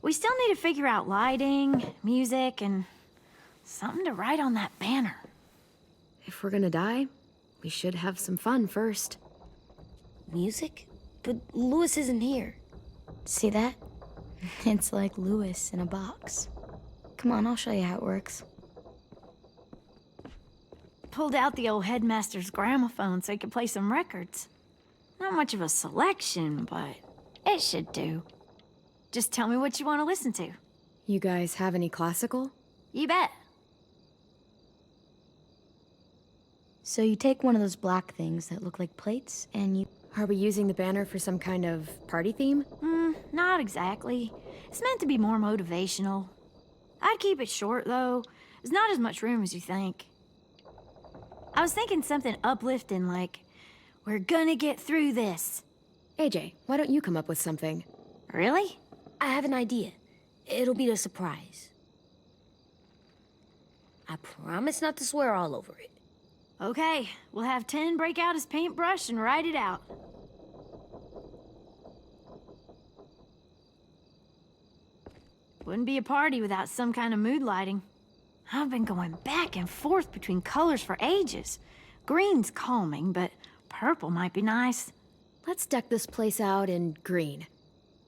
S8: We still need to figure out lighting, music, and something to write on that banner.
S2: If we're gonna die, we should have some fun first.
S5: Music? But Louis isn't here.
S4: See that? It's like Louis in a box. Come on, I'll show you how it works.
S8: Pulled out the old headmaster's gramophone so he could play some records. Not much of a selection, but it should do. Just tell me what you want to listen to.
S2: You guys have any classical?
S8: You bet.
S4: So you take one of those black things that look like plates, and you...
S2: Are we using the banner for some kind of party theme?
S8: Not exactly. It's meant to be more motivational. I'd keep it short, though. There's not as much room as you think. I was thinking something uplifting like, we're gonna get through this.
S2: AJ, why don't you come up with something?
S8: Really?
S5: I have an idea. It'll be a surprise. I promise not to swear all over it.
S8: Okay, we'll have 10 break out his paintbrush and write it out. Wouldn't be a party without some kind of mood lighting. I've been going back and forth between colors for ages. Green's calming, but purple might be nice.
S2: Let's deck this place out in green.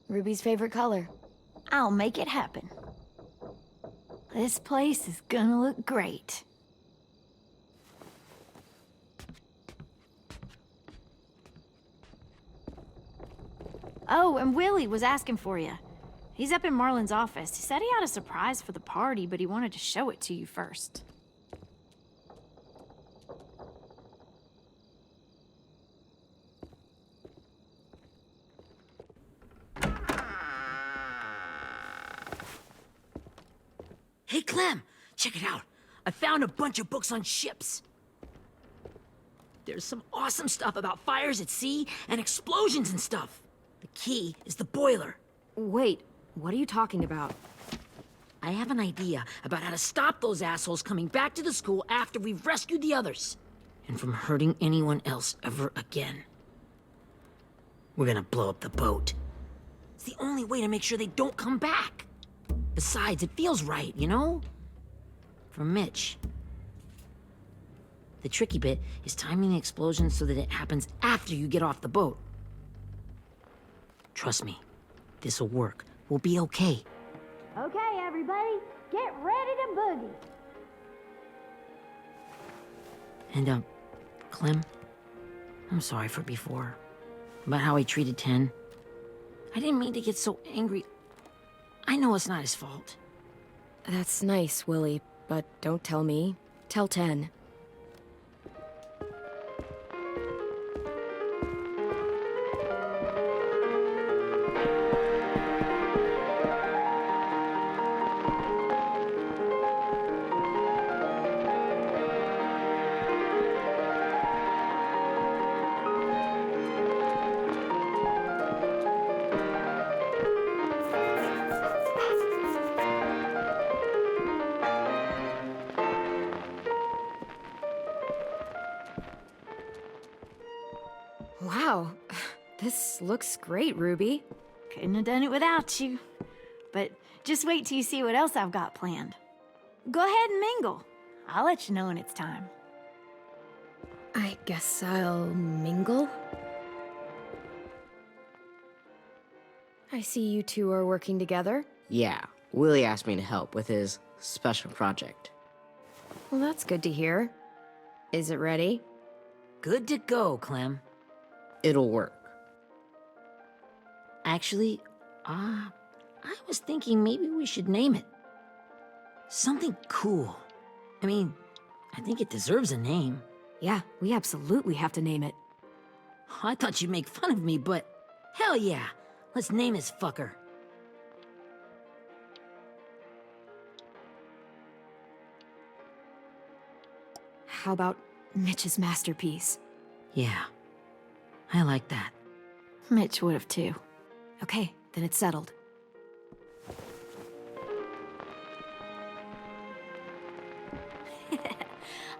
S4: Ruby's favorite color.
S8: I'll make it happen. This place is gonna look great. Oh, and Willie was asking for you. He's up in Marlin's office. He said he had a surprise for the party, but he wanted to show it to you first.
S3: Hey, Clem, check it out. I found a bunch of books on ships. There's some awesome stuff about fires at sea and explosions and stuff. The key is the boiler.
S2: Wait, what are you talking about?
S3: I have an idea about how to stop those assholes coming back to the school after we've rescued the others. And from hurting anyone else ever again. We're gonna blow up the boat. It's the only way to make sure they don't come back. Besides, it feels right, you know? For Mitch. The tricky bit is timing the explosion so that it happens after you get off the boat. Trust me, this'll work. We'll be okay.
S8: Okay, everybody, get ready to boogie.
S3: And, Clem, I'm sorry for before. About how I treated Ten. I didn't mean to get so angry. I know it's not his fault.
S2: That's nice, Willie, but don't tell me. Tell 10. Wow, this looks great, Ruby.
S8: Couldn't have done it without you. But just wait till you see what else I've got planned. Go ahead and mingle. I'll let you know when it's time.
S2: I guess I'll mingle? I see you two are working together.
S9: Yeah, Willie asked me to help with his special project.
S2: Well, that's good to hear. Is it ready?
S3: Good to go, Clem.
S9: It'll work.
S3: Actually, I was thinking maybe we should name it. Something cool. I mean, I think it deserves a name.
S2: Yeah, we absolutely have to name it.
S3: I thought you'd make fun of me, but hell yeah. Let's name this fucker.
S2: How about Mitch's masterpiece?
S3: Yeah, I like that.
S8: Mitch would have too.
S2: Okay, then it's settled.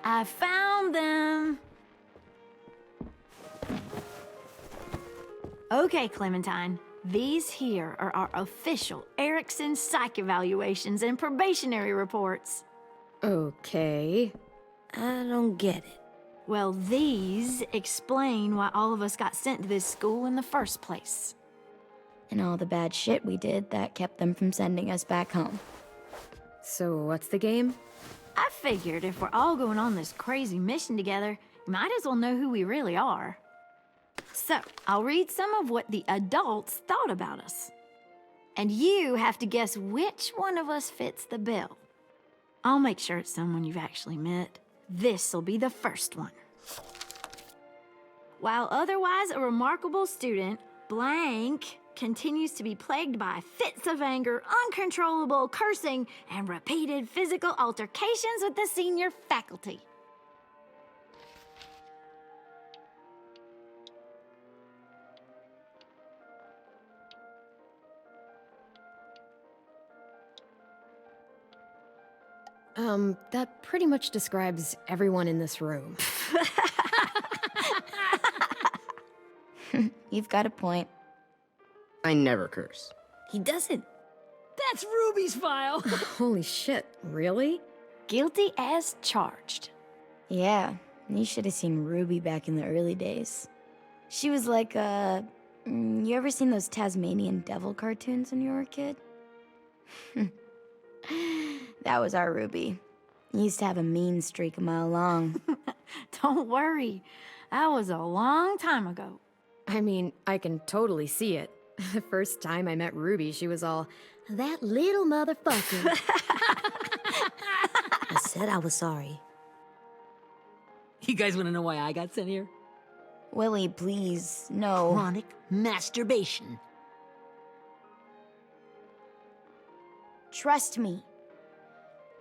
S8: I found them. Okay, Clementine. These here are our official Erickson psych evaluations and probationary reports.
S2: Okay.
S5: I don't get it.
S8: Well, these explain why all of us got sent to this school in the first place.
S4: And all the bad shit we did that kept them from sending us back home.
S2: So what's the game?
S8: I figured if we're all going on this crazy mission together, you might as well know who we really are. So, I'll read some of what the adults thought about us. And you have to guess which one of us fits the bill. I'll make sure it's someone you've actually met. This'll be the first one. While otherwise a remarkable student, blank continues to be plagued by fits of anger, uncontrollable cursing, and repeated physical altercations with the senior faculty.
S2: That pretty much describes everyone in this room.
S4: You've got a point.
S9: I never curse.
S5: He doesn't.
S3: That's Ruby's file.
S2: Holy shit, really?
S8: Guilty as charged.
S4: Yeah, you should have seen Ruby back in the early days. She was like you ever seen those Tasmanian devil cartoons when you were a kid? That was our Ruby. He used to have a mean streak a mile long.
S8: Don't worry. That was a long time ago.
S2: I mean, I can totally see it. The first time I met Ruby, she was all, that little motherfucker.
S5: I said I was sorry.
S3: You guys want to know why I got sent here?
S4: Willie, please, no.
S3: Chronic masturbation.
S4: Trust me.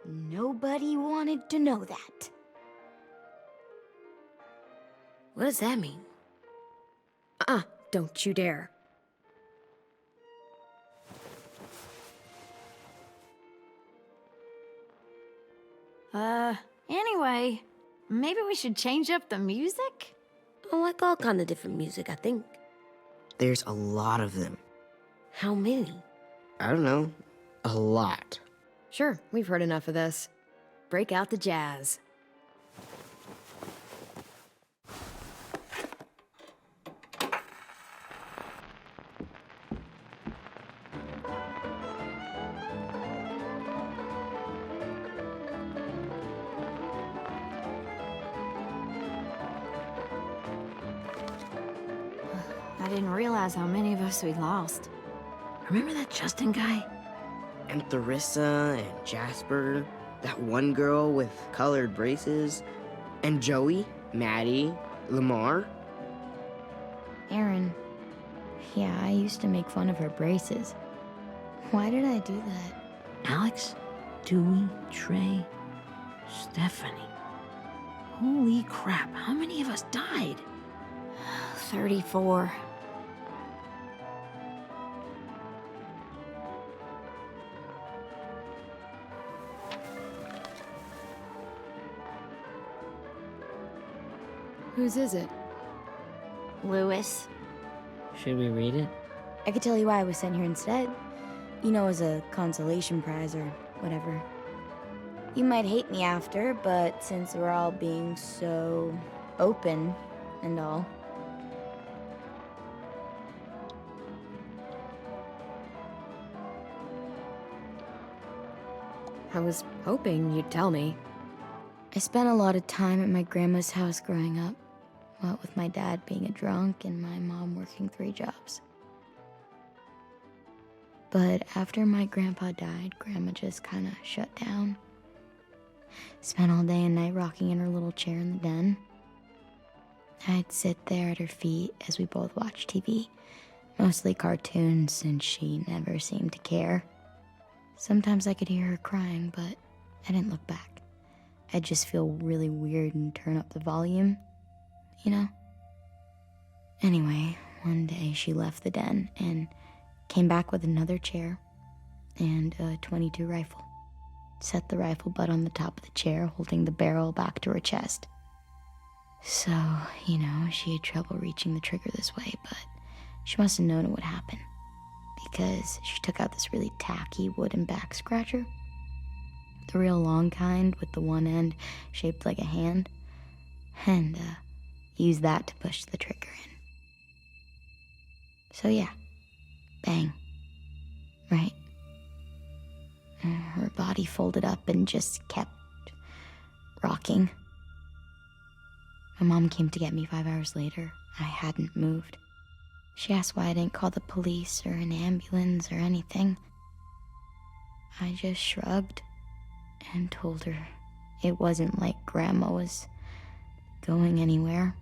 S4: Nobody wanted to know that.
S5: What does that mean?
S2: Don't you dare.
S8: Anyway, maybe we should change up the music?
S5: I like all kind of different music, I think.
S9: There's a lot of them.
S5: How many?
S9: I don't know. A lot.
S2: Sure, we've heard enough of this. Break out the jazz.
S8: I didn't realize how many of us we'd lost.
S3: Remember that Justin guy?
S9: And Theresa and Jasper, that one girl with colored braces, and Joey, Maddie, Lamar.
S4: Aaron. Yeah, I used to make fun of her braces. Why did I do that?
S3: Alex, Dewey, Trey, Stephanie. Holy crap, how many of us died?
S8: 34.
S2: Whose is it?
S8: Lewis.
S3: Should we read it?
S4: I could tell you why I was sent here instead. You know, as a consolation prize or whatever. You might hate me after, but since we're all being so open and all.
S2: I was hoping you'd tell me.
S4: I spent a lot of time at my grandma's house growing up. What with my dad being a drunk and my mom working 3 jobs. But after my grandpa died, Grandma just kind of shut down. Spent all day and night rocking in her little chair in the den. I'd sit there at her feet as we both watched TV. Mostly cartoons, since she never seemed to care. Sometimes I could hear her crying, but I didn't look back. I'd just feel really weird and turn up the volume, you know? Anyway, one day she left the den and came back with another chair and a .22 rifle. Set the rifle butt on the top of the chair, holding the barrel back to her chest. So, you know, she had trouble reaching the trigger this way, but She must have known it would happen, because she took out this really tacky wooden back scratcher. The real long kind with the one end shaped like a hand, and used that to push the trigger in. So yeah, bang, right? And her body folded up and just kept rocking. My mom came to get me 5 hours later. I hadn't moved. She asked why I didn't call the police or an ambulance or anything. I just shrugged and told her it wasn't like Grandma was going anywhere.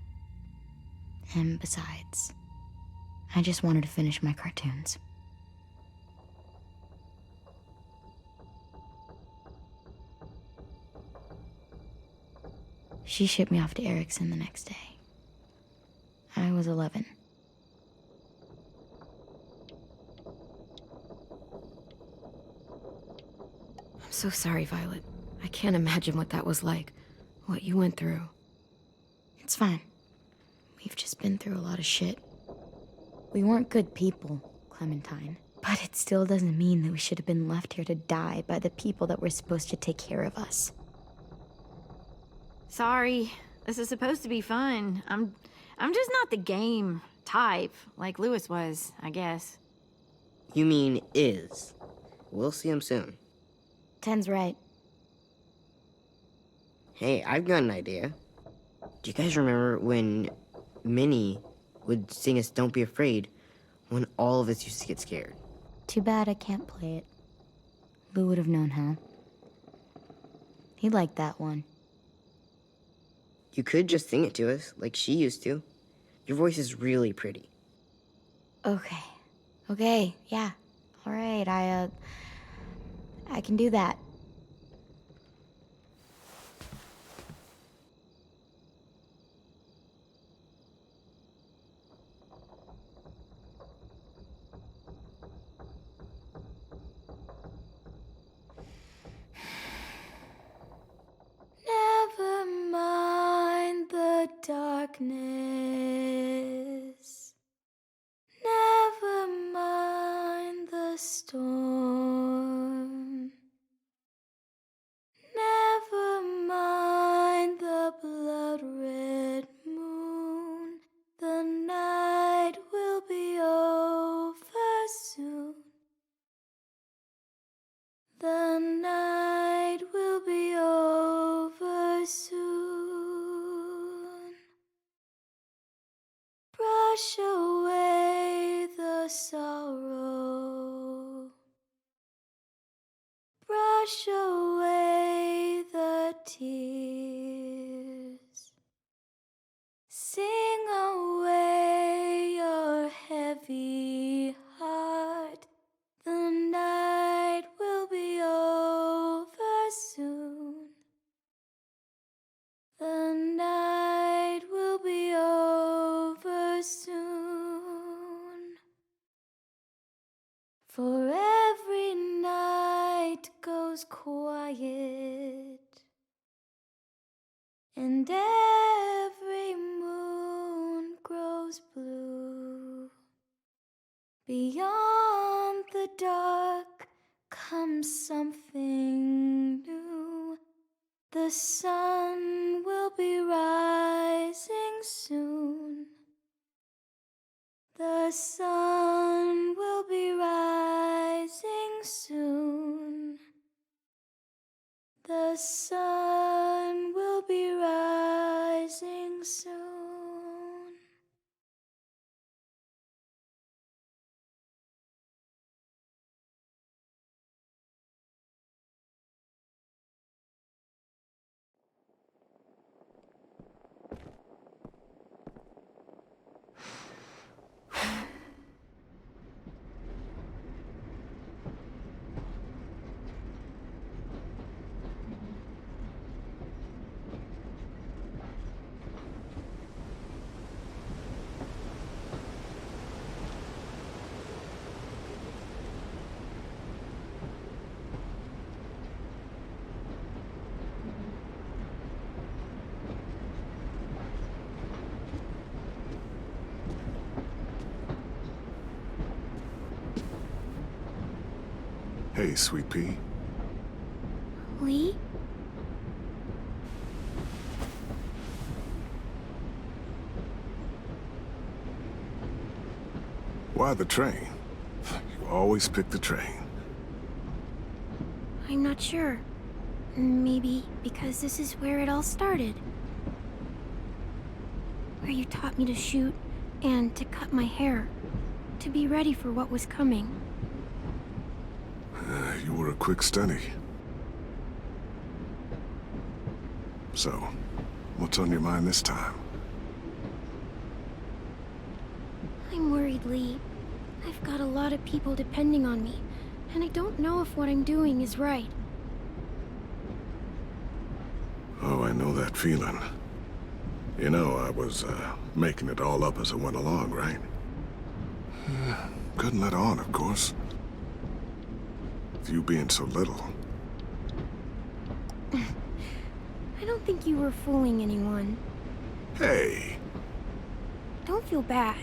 S4: And besides, I just wanted to finish my cartoons. She shipped me off to Erickson the next day. I was 11.
S2: I'm so sorry, Violet. I can't imagine what that was like, what you went through.
S4: It's fine. We've just been through a lot of shit. We weren't good people, Clementine. But it still doesn't mean that we should have been left here to die by the people that were supposed to take care of us.
S8: Sorry. This is supposed to be fun. I'm just not the game type, like Lewis was, I guess.
S9: You mean is. We'll see him soon.
S4: Ten's right.
S9: Hey, I've got an idea. Do you guys remember when Minnie would sing us Don't Be Afraid when all of us used to get scared?
S4: Too bad I can't play it. Lou would have known how. He liked that one.
S9: You could just sing it to us, like she used to. Your voice is really pretty.
S4: Okay, yeah. All right, I can do that. Never mind the darkness. Never mind the storm. Never mind the blood-red moon. The night will be over soon. The night will be over soon. Brush away the sorrow. Brush away the tears. Sing away your heavy heart. The night will be over soon. The night will be over soon. For every night goes quiet, and every moon grows blue. Beyond the dark comes something new. The sun will be rising soon. The sun will be rising soon. The sun will be rising soon.
S10: Hey, Sweet Pea.
S1: Lee?
S10: Why the train? You always pick the train.
S1: I'm not sure. Maybe because this is where it all started. Where you taught me to shoot and to cut my hair. To be ready for what was coming.
S10: You were a quick study. So, what's on your mind this time?
S1: I'm worried, Lee. I've got a lot of people depending on me, and I don't know if what I'm doing is right.
S10: Oh, I know that feeling. You know, I was, making it all up as I went along, right? Couldn't let on, of course. With you being so little.
S1: I don't think you were fooling anyone.
S10: Hey!
S1: Don't feel bad.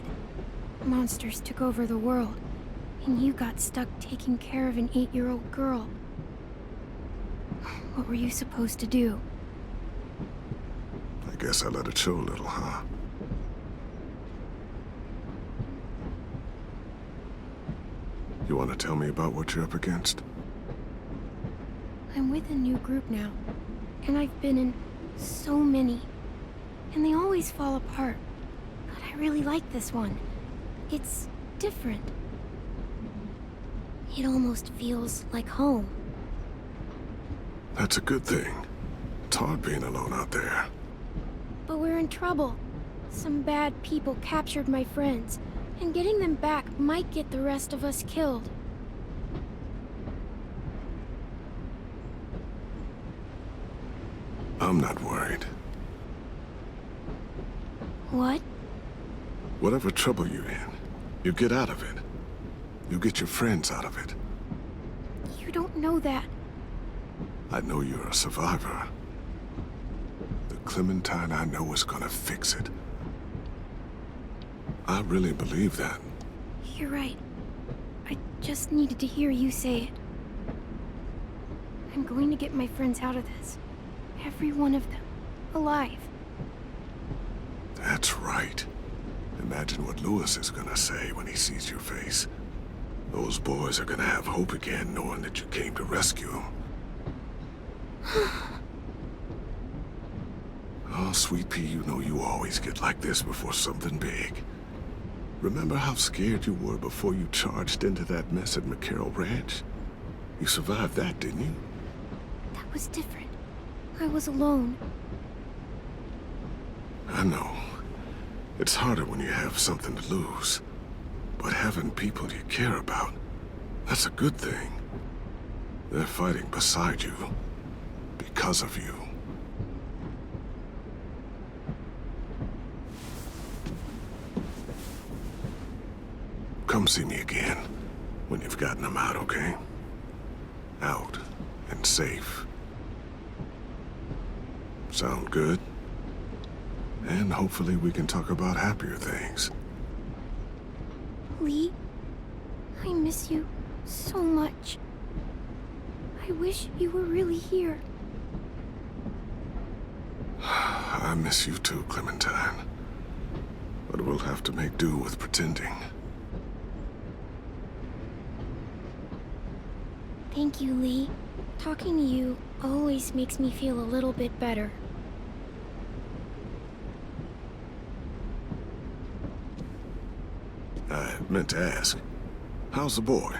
S1: Monsters took over the world, and you got stuck taking care of an 8-year-old girl. What were you supposed to do?
S10: I guess I let it show a little, huh? You want to tell me about what you're up against?
S1: I'm with a new group now, and I've been in so many, and they always fall apart. But I really like this one. It's different. It almost feels like home.
S10: That's a good thing. It's hard being alone out there.
S1: But we're in trouble. Some bad people captured my friends, and getting them back might get the rest of us killed.
S10: I'm not worried.
S1: What?
S10: Whatever trouble you're in, you get out of it. You get your friends out of it.
S1: You don't know that.
S10: I know you're a survivor. The Clementine I know is gonna fix it. I really believe that.
S1: You're right. I just needed to hear you say it. I'm going to get my friends out of this. Every one of them. Alive.
S10: That's right. Imagine what Lewis is gonna say when he sees your face. Those boys are gonna have hope again knowing that you came to rescue them. Oh, Sweet Pea, you know you always get like this before something big. Remember how scared you were before you charged into that mess at McCarroll Ranch? You survived that, didn't you?
S1: That was different. I was alone.
S10: I know. It's harder when you have something to lose. But having people you care about, that's a good thing. They're fighting beside you. Because of you. Come see me again when you've gotten them out, okay? Out and safe. Sound good? And hopefully we can talk about happier things.
S1: Lee, I miss you so much. I wish you were really here.
S10: I miss you too, Clementine. But we'll have to make do with pretending.
S1: Thank you, Lee. Talking to you always makes me feel a little bit better.
S10: I meant to ask, how's the boy?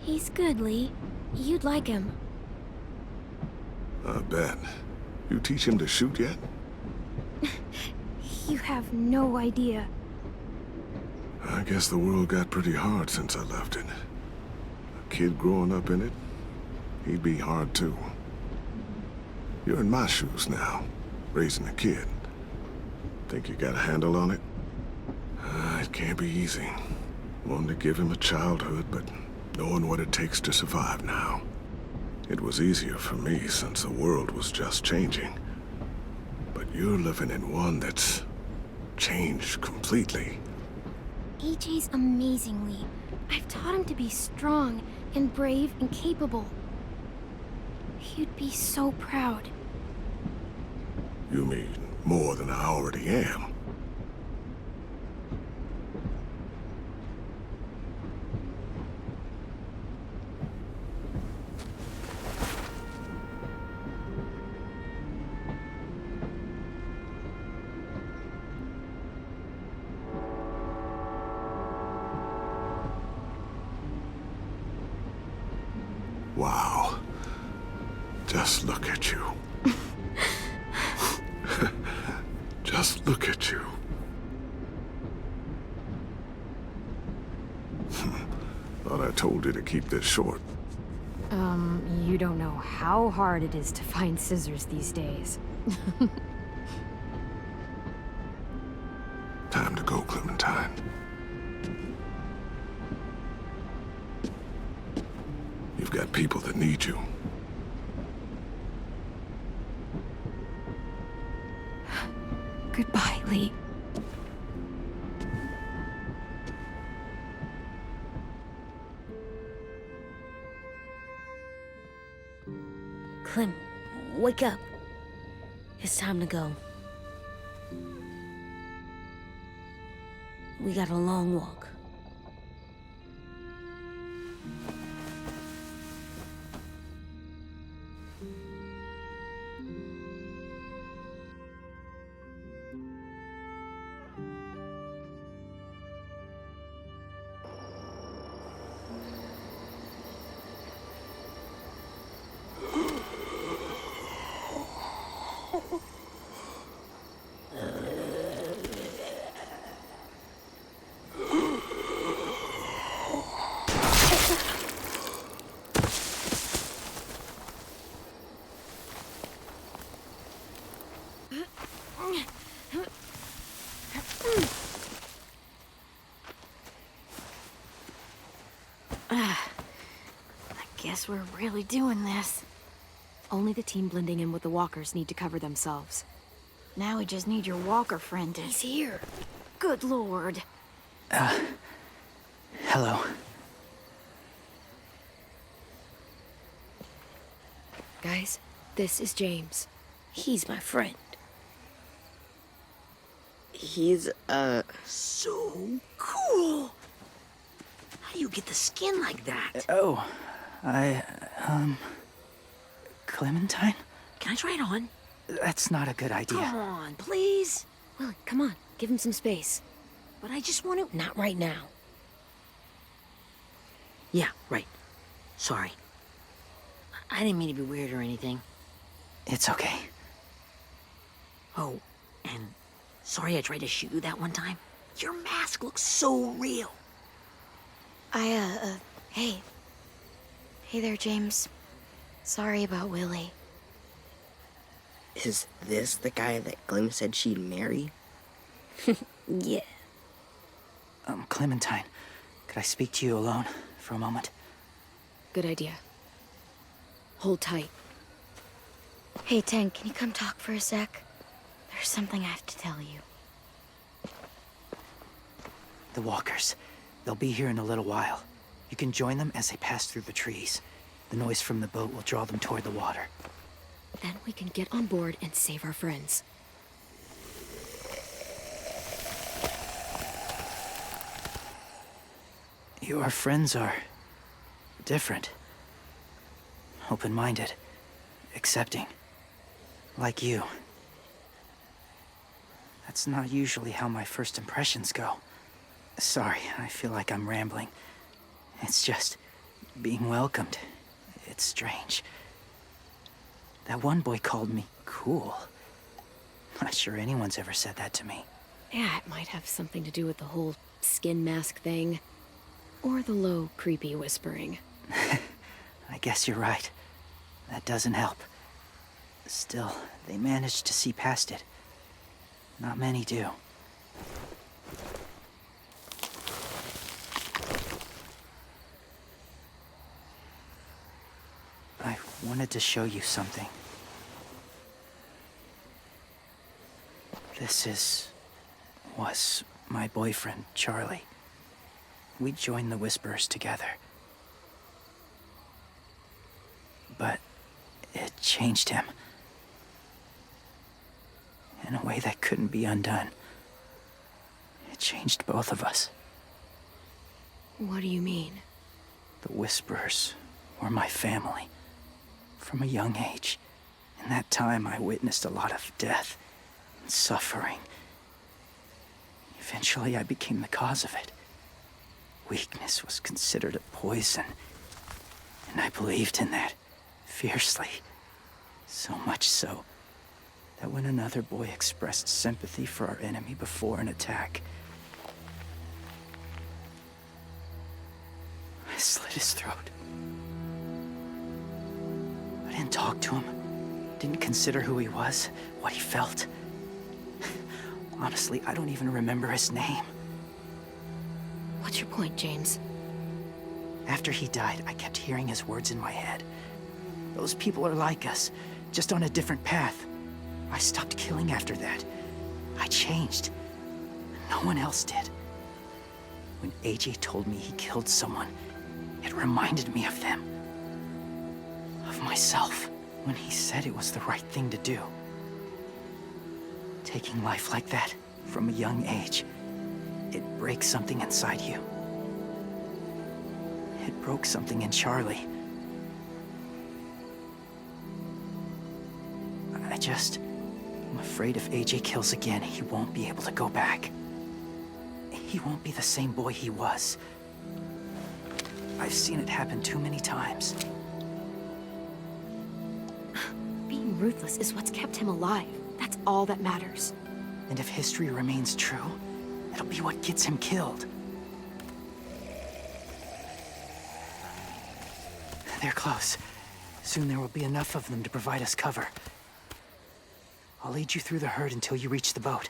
S1: He's good, Lee. You'd like him.
S10: I bet. You teach him to shoot yet?
S1: You have no idea.
S10: I guess the world got pretty hard since I left it. A kid growing up in it, he'd be hard too. You're in my shoes now, raising a kid. Think you got a handle on it? It can't be easy. Wanting to give him a childhood, but knowing what it takes to survive now. It was easier for me since the world was just changing. But you're living in one that's changed completely.
S1: AJ's amazing, Lee. I've taught him to be strong and brave and capable. You'd be so proud.
S10: You mean more than I already am? Wow. Just look at you. Just look at you. Thought I told you to keep this short.
S2: You don't know how hard it is to find scissors these days.
S10: Time to go, Clementine. You've got people that need you.
S1: Goodbye, Lee.
S5: Clem, wake up. It's time to go. We got a long walk.
S8: Guess we're really doing this.
S2: Only the team blending in with the walkers need to cover themselves.
S8: Now we just need your walker friend to...
S1: He's here.
S8: Good lord.
S7: Hello.
S2: Guys, this is James.
S5: He's my friend.
S9: He's,
S3: So cool! How do you get the skin like that?
S7: Oh, Clementine?
S3: Can I try it on?
S7: That's not a good idea.
S3: Come on, please.
S2: Willie, come on, give him some space.
S3: But I just want to...
S5: Not right now.
S3: Yeah, right. Sorry. I didn't mean to be weird or anything.
S7: It's okay.
S3: Oh, and sorry I tried to shoot you that one time. Your mask looks so real.
S4: Hey. Hey there, James. Sorry about Willie.
S9: is this the guy that Clem said she'd marry?
S5: Yeah.
S7: Clementine, could I speak to you alone for a moment?
S2: Good idea. Hold tight.
S4: Hey, Tank, can you come talk for a sec? There's something I have to tell you.
S7: The walkers. They'll be here in a little while. You can join them as they pass through the trees. The noise from the boat will draw them toward the water.
S2: Then we can get on board and save our friends.
S7: Your friends are different. Open-minded. Accepting. Like you. That's not usually how my first impressions go. Sorry, I feel like I'm rambling. It's just being welcomed. It's strange. That one boy called me cool. Not sure anyone's ever said that to me.
S2: Yeah, it might have something to do with the whole skin mask thing. Or the low, creepy whispering.
S7: I guess you're right. That doesn't help. Still, they managed to see past it. Not many do. I wanted to show you something. was my boyfriend, Charlie. We joined the Whisperers together. changed him. In a way that couldn't be undone. It changed both of us.
S2: What do you mean?
S7: The Whisperers were my family. From a young age. In that time, I witnessed a lot of death and suffering. Eventually, I became the cause of it. Weakness was considered a poison. And I believed in that fiercely. So much so that when another boy expressed sympathy for our enemy before an attack, I slit his throat. I didn't talk to him. Didn't consider who he was, what he felt. Honestly, I don't even remember his name.
S2: What's your point, James?
S7: After he died, I kept hearing his words in my head. Those people are like us, just on a different path. I stopped killing after that. I changed. No one else did. When AJ told me he killed someone, it reminded me of them. Of myself. When he said it was the right thing to do. Taking life like that, from a young age, it breaks something inside you. It broke something in Charlie. I'm afraid if AJ kills again, he won't be able to go back. He won't be the same boy he was. I've seen it happen too many times.
S2: Being ruthless is what's kept him alive. That's all that matters.
S7: And if history remains true, it'll be what gets him killed. They're close. Soon there will be enough of them to provide us cover. I'll lead you through the herd until you reach the boat.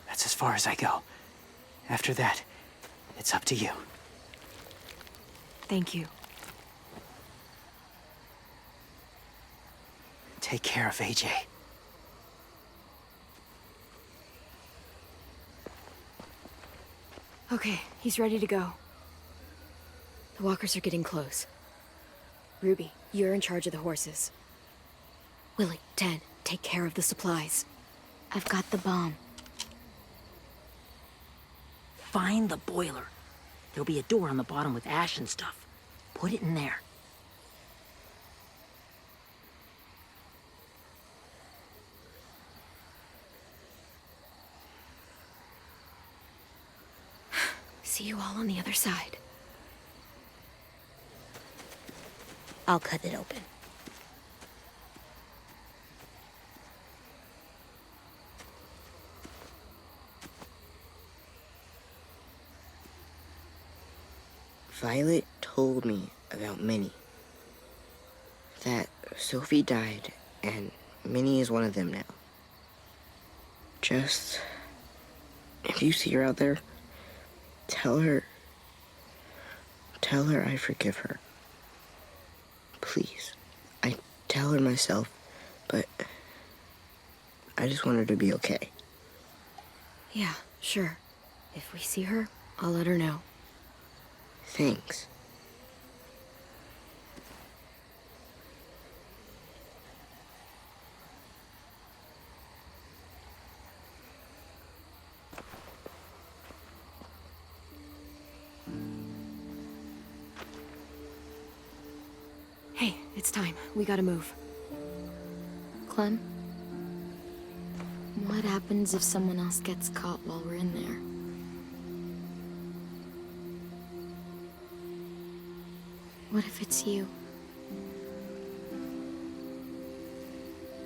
S7: That's as far as I go. After that, it's up to you.
S2: Thank you.
S7: Take care of AJ.
S2: Okay, he's ready to go. The walkers are getting close. Ruby, you're in charge of the horses. Willie, Ted, take care of the supplies.
S4: I've got the bomb.
S3: Find the boiler. There'll be a door on the bottom with ash and stuff. Put it in there.
S2: See you all on the other side.
S5: I'll cut it open.
S9: Violet told me about Minnie. That Sophie died, and Minnie is one of them now. Just, if you see her out there, tell her I forgive her. Please. I tell her myself, but I just want her to be okay.
S2: Yeah, sure. If we see her, I'll let her know.
S9: Thanks.
S2: Hey, it's time. We gotta move.
S4: Clem? What happens if someone else gets caught while we're in there? What if it's you?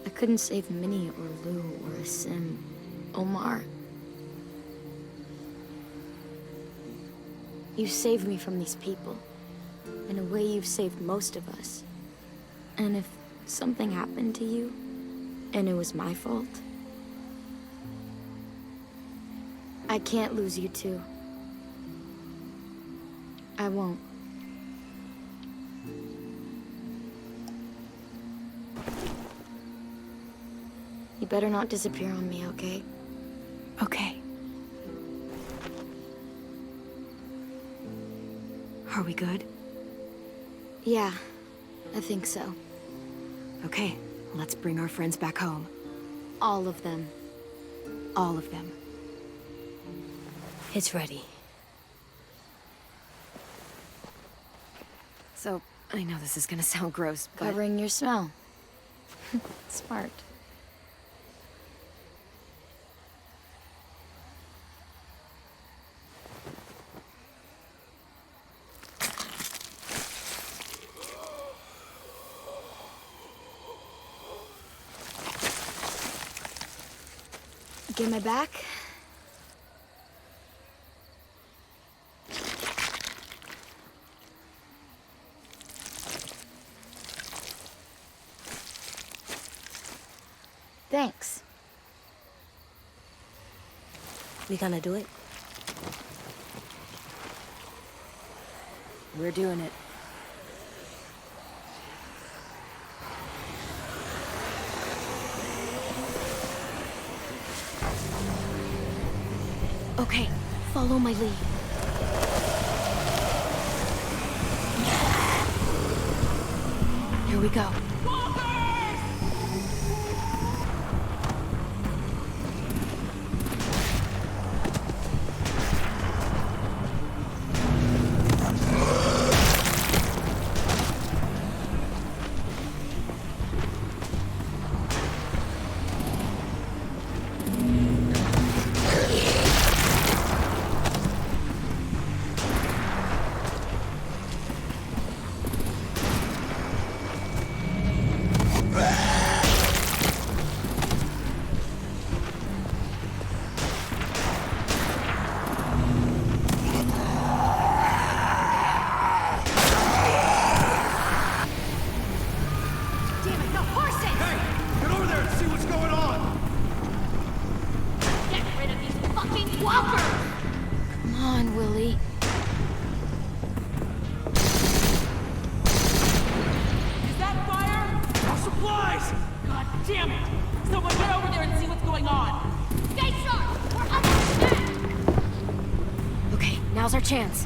S4: I couldn't save Minnie or Lou or Asim, Omar. You saved me from these people. In a way, you've saved most of us. And if something happened to you, and it was my fault, I can't lose you too. I won't. You better not disappear on me, okay?
S2: Okay. Are we good?
S4: Yeah, I think so.
S2: Okay, let's bring our friends back home.
S4: All of them.
S2: All of them.
S5: It's ready.
S2: So, I know this is gonna sound gross, but...
S4: Covering your smell. Smart. Get my back? Thanks.
S5: We gonna do it?
S2: We're doing it.
S4: Okay, follow my lead.
S2: Here we go. Now's our chance.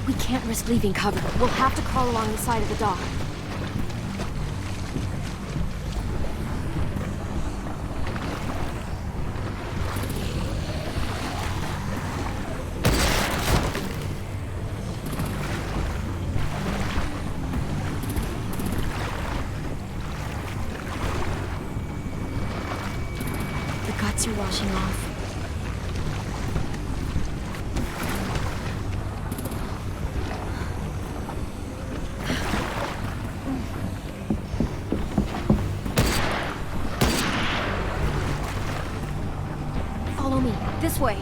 S2: We can't risk leaving cover. We'll have to crawl along the side of the dock. The guts are washing off. This way.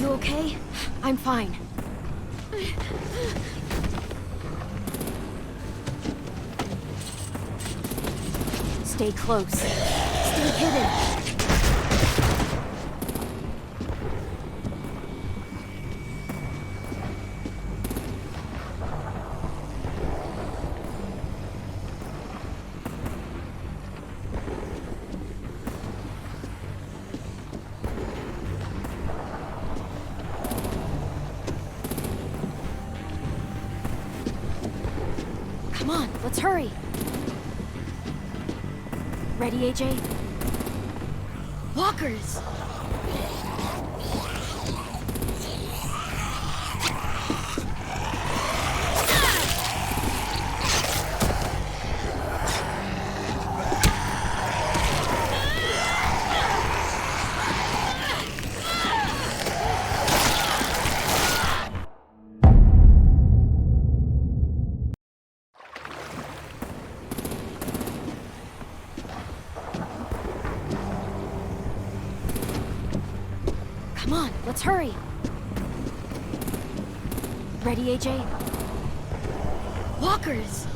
S2: Okay? I'm fine. Stay close. Stay hidden. Come on, let's hurry. Ready, AJ? Walkers! Come on, let's hurry.
S1: Ready, AJ?
S2: Walkers!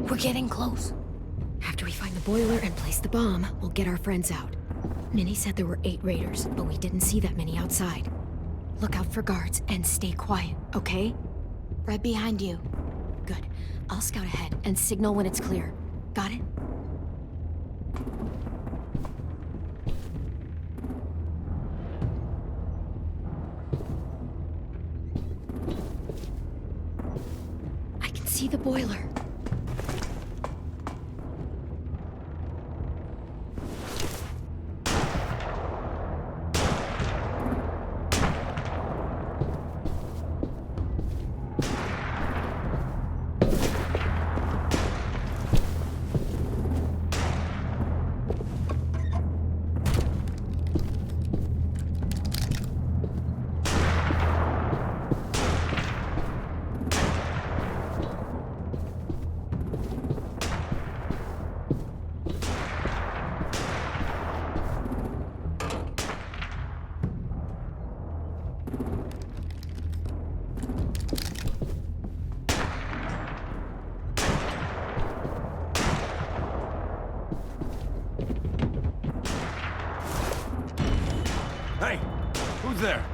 S4: We're getting close.
S2: After we find the boiler and place the bomb, we'll get our friends out. Minnie said there were 8 raiders, but we didn't see that many outside. Look out for guards and stay quiet, okay?
S4: Right behind you.
S2: Good. I'll scout ahead and signal when it's clear. Got it? I can see the boiler.
S11: Hey, who's there?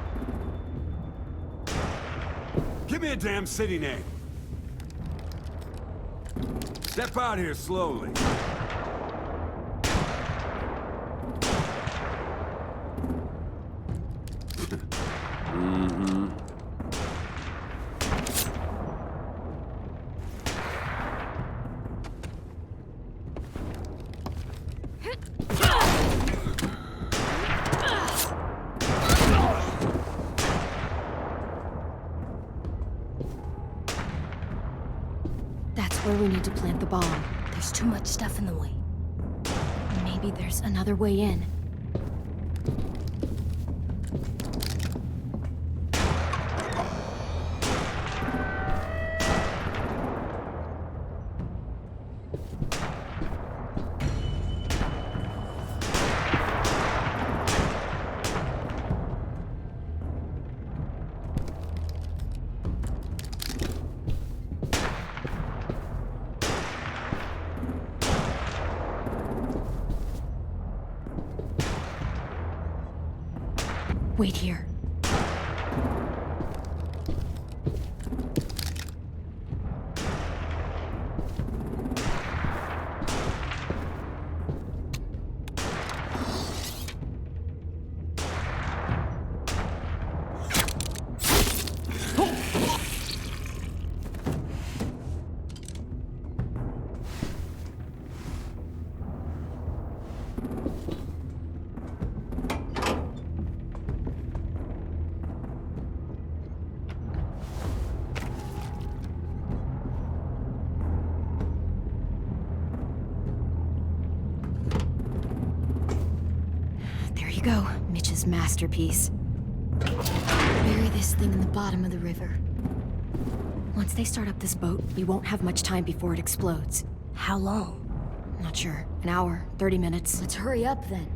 S11: Give me a damn city name. Step out here slowly. Mm-hmm.
S2: That's where we need to plant the bomb.
S4: There's too much stuff in the way.
S2: Maybe there's another way in. Wait here. Go, Mitch's masterpiece. Bury this thing in the bottom of the river. Once they start up this boat, we won't have much time before it explodes.
S4: How long?
S2: Not sure. An hour, 30 minutes.
S4: Let's hurry up then.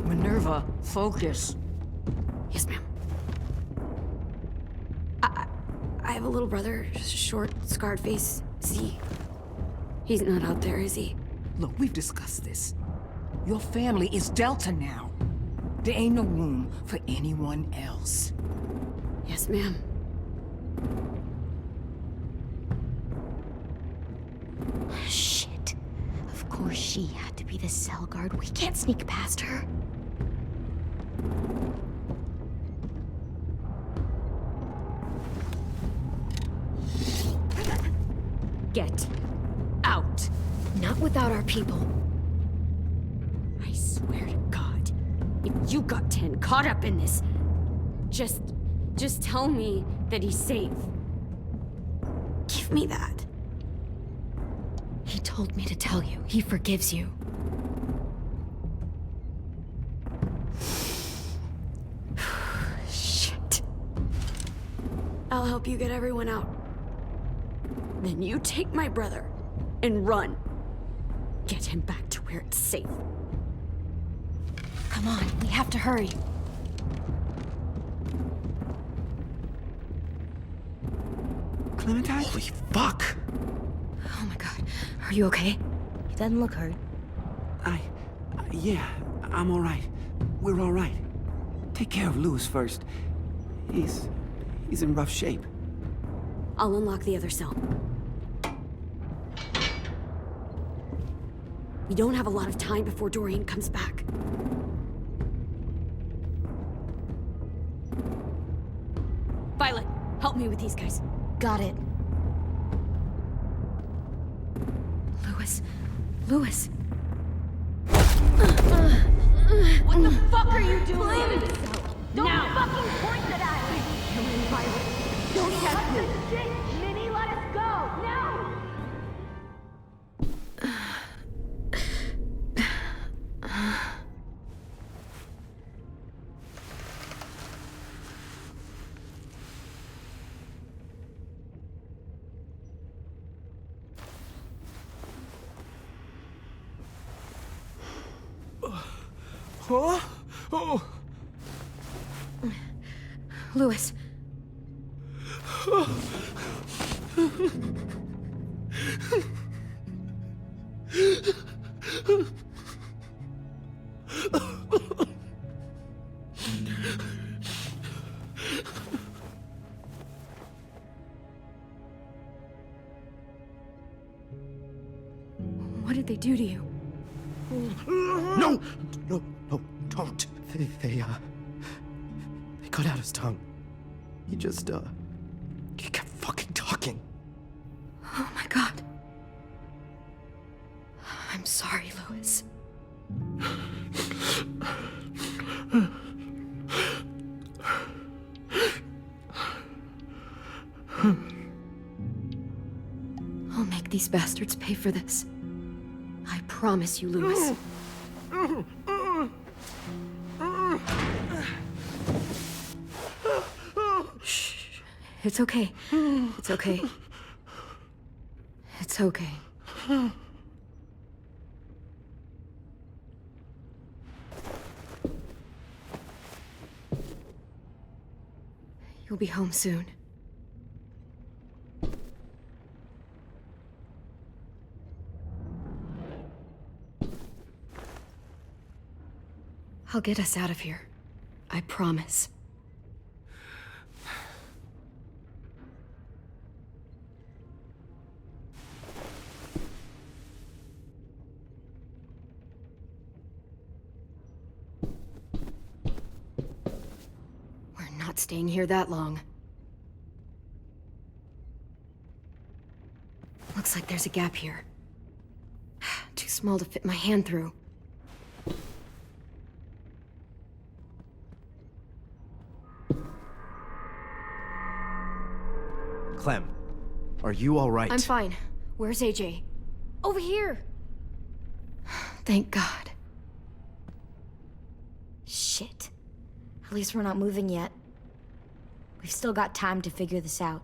S3: Minerva, focus.
S2: Yes, ma'am.
S12: I have a little brother, short, scarred face. He's not out there, is he?
S3: Look, we've discussed this. Your family is Delta now. There ain't no room for anyone else.
S12: Yes, ma'am.
S4: Shit. Of course she had to be the cell guard. We can't sneak past her.
S12: Get out.
S4: Not without our people.
S12: I swear to God, if you got 10 caught up in this, just tell me that he's safe.
S4: Give me that. He told me to tell you. He forgives you. Shit.
S12: I'll help you get everyone out. Then you take my brother and run. Get him back to where it's safe.
S4: Come on, we have to hurry.
S7: Clementine?
S9: Holy fuck!
S4: Oh my god. Are you okay?
S5: He doesn't look hurt.
S13: Yeah, I'm all right. We're all right. Take care of Louis first. He's in rough shape.
S12: I'll unlock the other cell. We don't have a lot of time before Dorian comes back. Violet, help me with these guys.
S4: Got it. Louis.
S8: What the fuck are you doing? Don't fucking point that at me! Come in, Violet. Don't test me. Shit, Minnie, let us go! Now!
S9: Huh? Oh.
S4: Louis. What did they do to you?
S9: No, don't. They cut out his tongue. He kept fucking talking.
S4: Oh my god. I'm sorry, Louis. I'll make these bastards pay for this. I promise you, Louis. Shh. It's okay. It's okay. It's okay. You'll be home soon. I'll get us out of here. I promise. We're not staying here that long. Looks like there's a gap here. Too small to fit my hand through.
S9: Clem, are you all right?
S4: I'm fine. Where's AJ? Over here! Thank God. Shit. At least we're not moving yet. We've still got time to figure this out.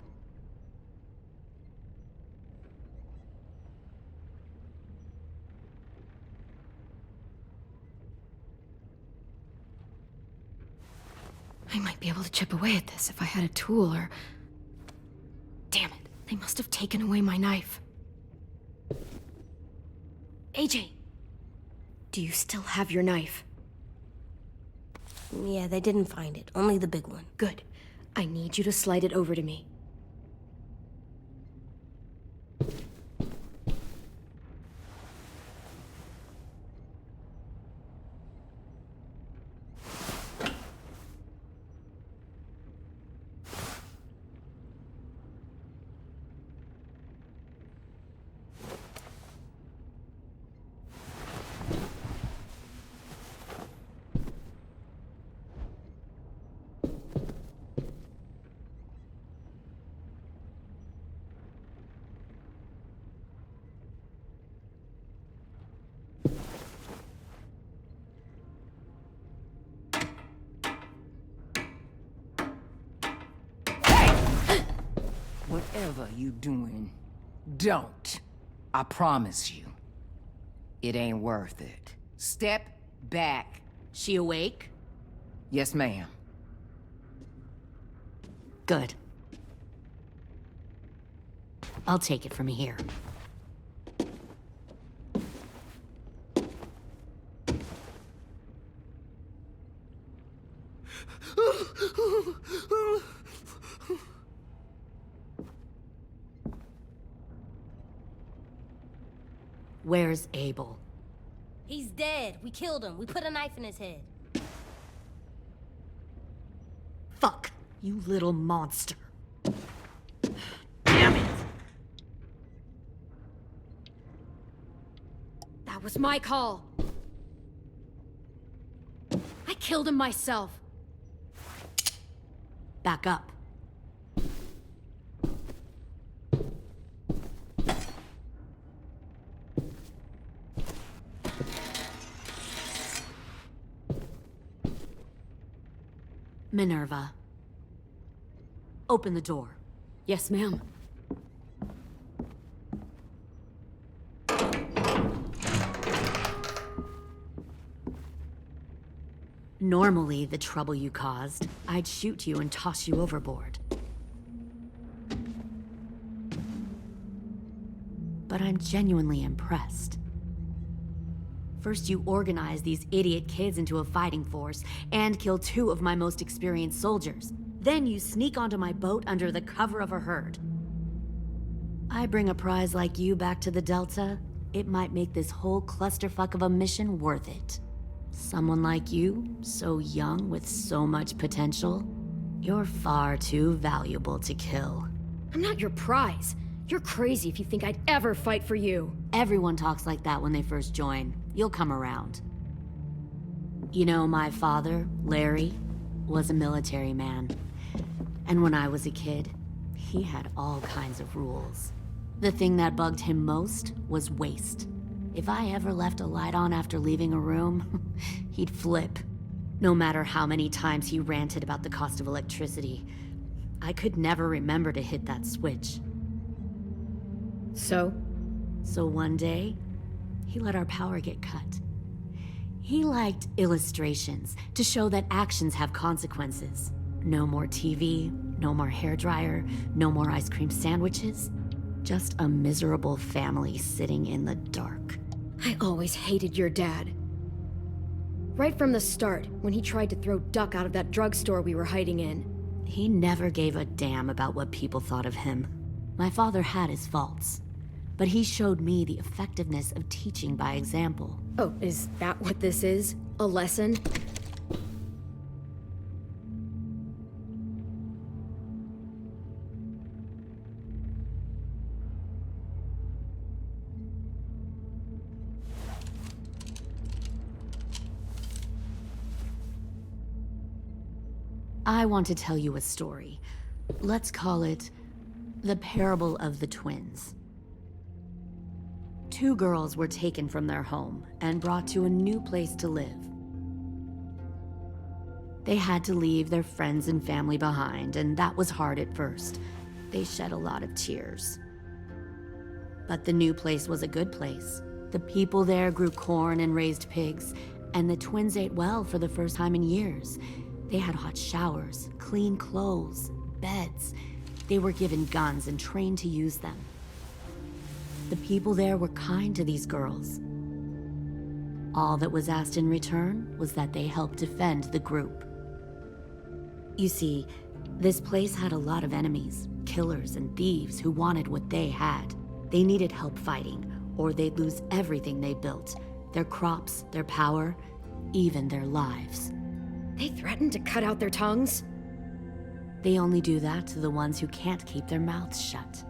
S4: I might be able to chip away at this if I had a tool or... Damn it. They must have taken away my knife. AJ! Do you still have your knife?
S5: Yeah, they didn't find it. Only the big one.
S4: Good.
S2: I need you to slide it over to me.
S14: Whatever you doing, don't. I promise you. It ain't worth it. Step back.
S12: She awake?
S14: Yes, ma'am.
S12: Good. I'll take it from here. Where's Abel?
S5: He's dead. We killed him. We put a knife in his head.
S12: Fuck, you little monster. Damn it!
S2: That was my call. I killed him myself.
S12: Back up. Minerva. Open the door.
S2: Yes, ma'am.
S12: Normally, the trouble you caused, I'd shoot you and toss you overboard. But I'm genuinely impressed. First, you organize these idiot kids into a fighting force and kill 2 of my most experienced soldiers. Then you sneak onto my boat under the cover of a herd. I bring a prize like you back to the Delta, it might make this whole clusterfuck of a mission worth it. Someone like you, so young with so much potential, you're far too valuable to kill.
S2: I'm not your prize. You're crazy if you think I'd ever fight for you.
S12: Everyone talks like that when they first join. You'll come around. You know, my father, Larry, was a military man. And when I was a kid, he had all kinds of rules. The thing that bugged him most was waste. If I ever left a light on after leaving a room, he'd flip. No matter how many times he ranted about the cost of electricity, I could never remember to hit that switch.
S2: So
S12: one day, he let our power get cut. He liked illustrations to show that actions have consequences. No more TV, no more hairdryer, no more ice cream sandwiches. Just a miserable family sitting in the dark.
S2: I always hated your dad. Right from the start, when he tried to throw Duck out of that drugstore we were hiding in.
S12: He never gave a damn about what people thought of him. My father had his faults, but he showed me the effectiveness of teaching by example.
S2: Oh, is that what this is? A lesson?
S12: I want to tell you a story. Let's call it the Parable of the Twins. 2 girls were taken from their home and brought to a new place to live. They had to leave their friends and family behind, and that was hard at first. They shed a lot of tears. But the new place was a good place. The people there grew corn and raised pigs, and the twins ate well for the first time in years. They had hot showers, clean clothes, beds. They were given guns and trained to use them. The people there were kind to these girls. All that was asked in return was that they help defend the group. You see, This place had a lot of enemies, killers and thieves who wanted what they had. They needed help fighting, or they'd lose everything they built. Their crops, their power, even their lives.
S2: They threatened to cut out their tongues?
S12: They only do that to the ones who can't keep their mouths shut.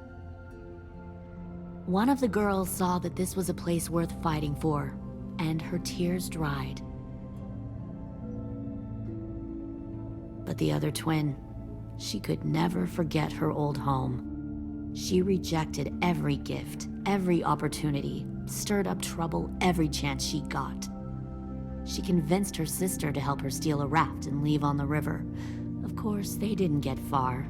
S12: One of the girls saw that this was a place worth fighting for, and her tears dried. But the other twin, she could never forget her old home. She rejected every gift, every opportunity, stirred up trouble every chance she got. She convinced her sister to help her steal a raft and leave on the river. Of course, they didn't get far.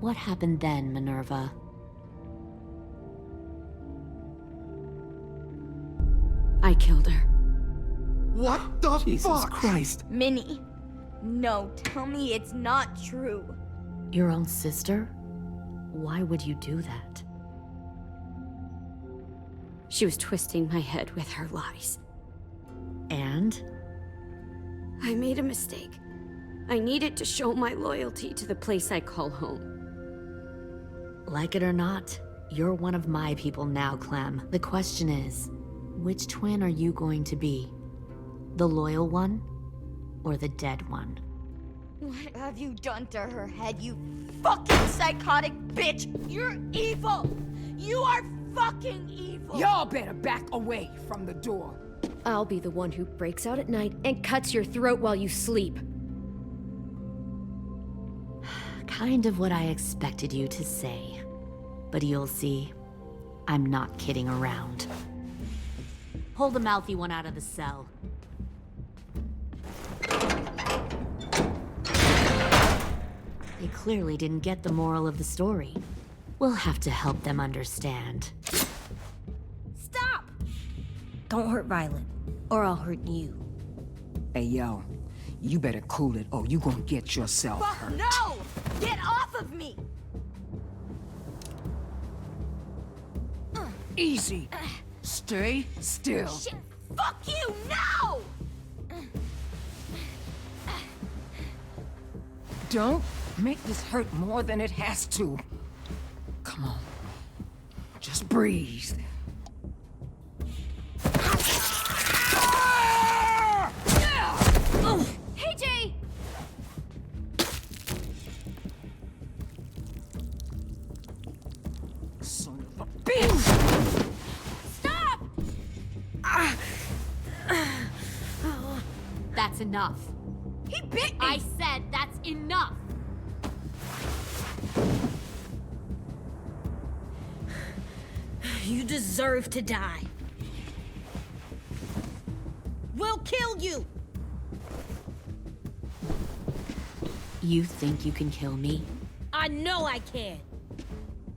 S12: What happened then, Minerva?
S2: I killed her.
S13: What the Jesus fuck? Christ.
S4: Minnie, no, tell me it's not true.
S12: Your own sister? Why would you do that?
S2: She was twisting my head with her lies.
S12: And?
S2: I made a mistake. I needed to show my loyalty to the place I call home.
S12: Like it or not, you're one of my people now, Clem. The question is, which twin are you going to be? The loyal one, or the dead one?
S4: What have you done to her head, you fucking psychotic bitch? You're evil! You are fucking evil!
S14: Y'all better back away from the door.
S2: I'll be the one who breaks out at night and cuts your throat while you sleep.
S12: Kind of what I expected you to say. But you'll see, I'm not kidding around. Pull the mouthy one out of the cell. They clearly didn't get the moral of the story. We'll have to help them understand.
S4: Stop! Don't hurt Violet, or I'll hurt you.
S14: Hey, yo. You better cool it or you gonna get yourself hurt.
S4: No! Get off of me!
S14: Easy. Stay still.
S4: Shit! Fuck you! No!
S14: Don't make this hurt more than it has to. Come on. Just breathe.
S1: Hey, Jay!
S14: Son of a bitch!
S1: Stop!
S12: That's enough.
S1: He bit me!
S12: I said that's enough!
S5: You deserve to die. We'll kill you!
S12: You think you can kill me?
S5: I know I can.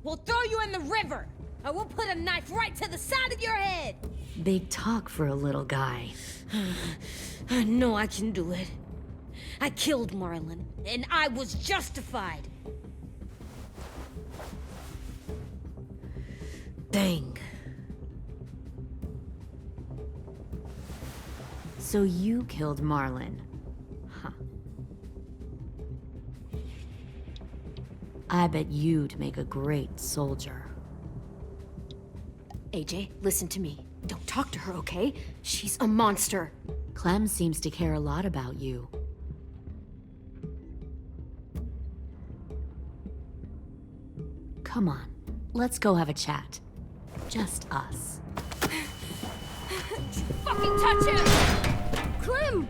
S5: We'll throw you in the river. I will put a knife right to the side of your head.
S12: Big talk for a little guy.
S5: I know I can do it. I killed Marlon, and I was justified. Bang.
S12: So you killed Marlon. Huh. I bet you'd make a great soldier.
S2: AJ, listen to me. Don't talk to her, okay? She's a monster.
S12: Clem seems to care a lot about you. Come on, let's go have a chat. Just us.
S1: Fucking touch him!
S4: Clem!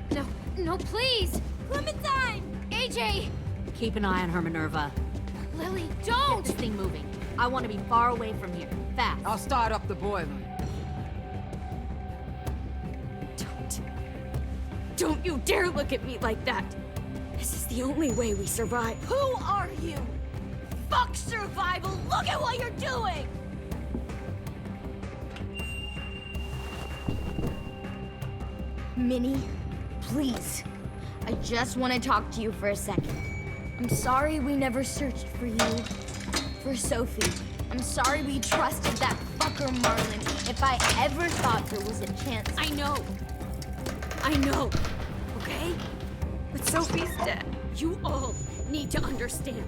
S1: No, please!
S4: Clementine!
S1: AJ!
S12: Keep an eye on her, Minerva.
S1: Lily,
S12: Get
S1: don't!
S12: this thing moving. I want to be far away from here. Fast.
S14: I'll start up the boiler.
S2: Don't you dare look at me like that. This is the only way we survive.
S4: Who are you? Fuck survival! Look at what you're doing! Minnie, please. I just want to talk to you for a second. I'm sorry we never searched for you, for Sophie. I'm sorry we trusted that fucker Marlon. If I ever thought there was a chance...
S2: I know, okay?
S1: But Sophie's dead.
S15: You all need to understand.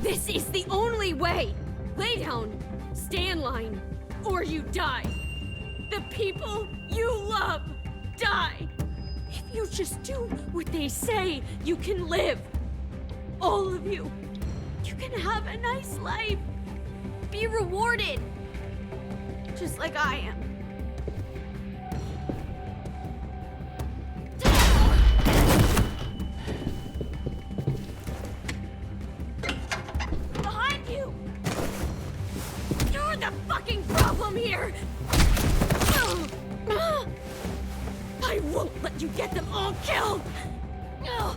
S15: This is the only way! Lay down, stay in line, or you die. The people you love die. If you just do what they say, you can live. All of you. You can have a nice life. Be rewarded. Just like I am. Behind you! You're the fucking problem here! I won't let you get them all killed! Nerva!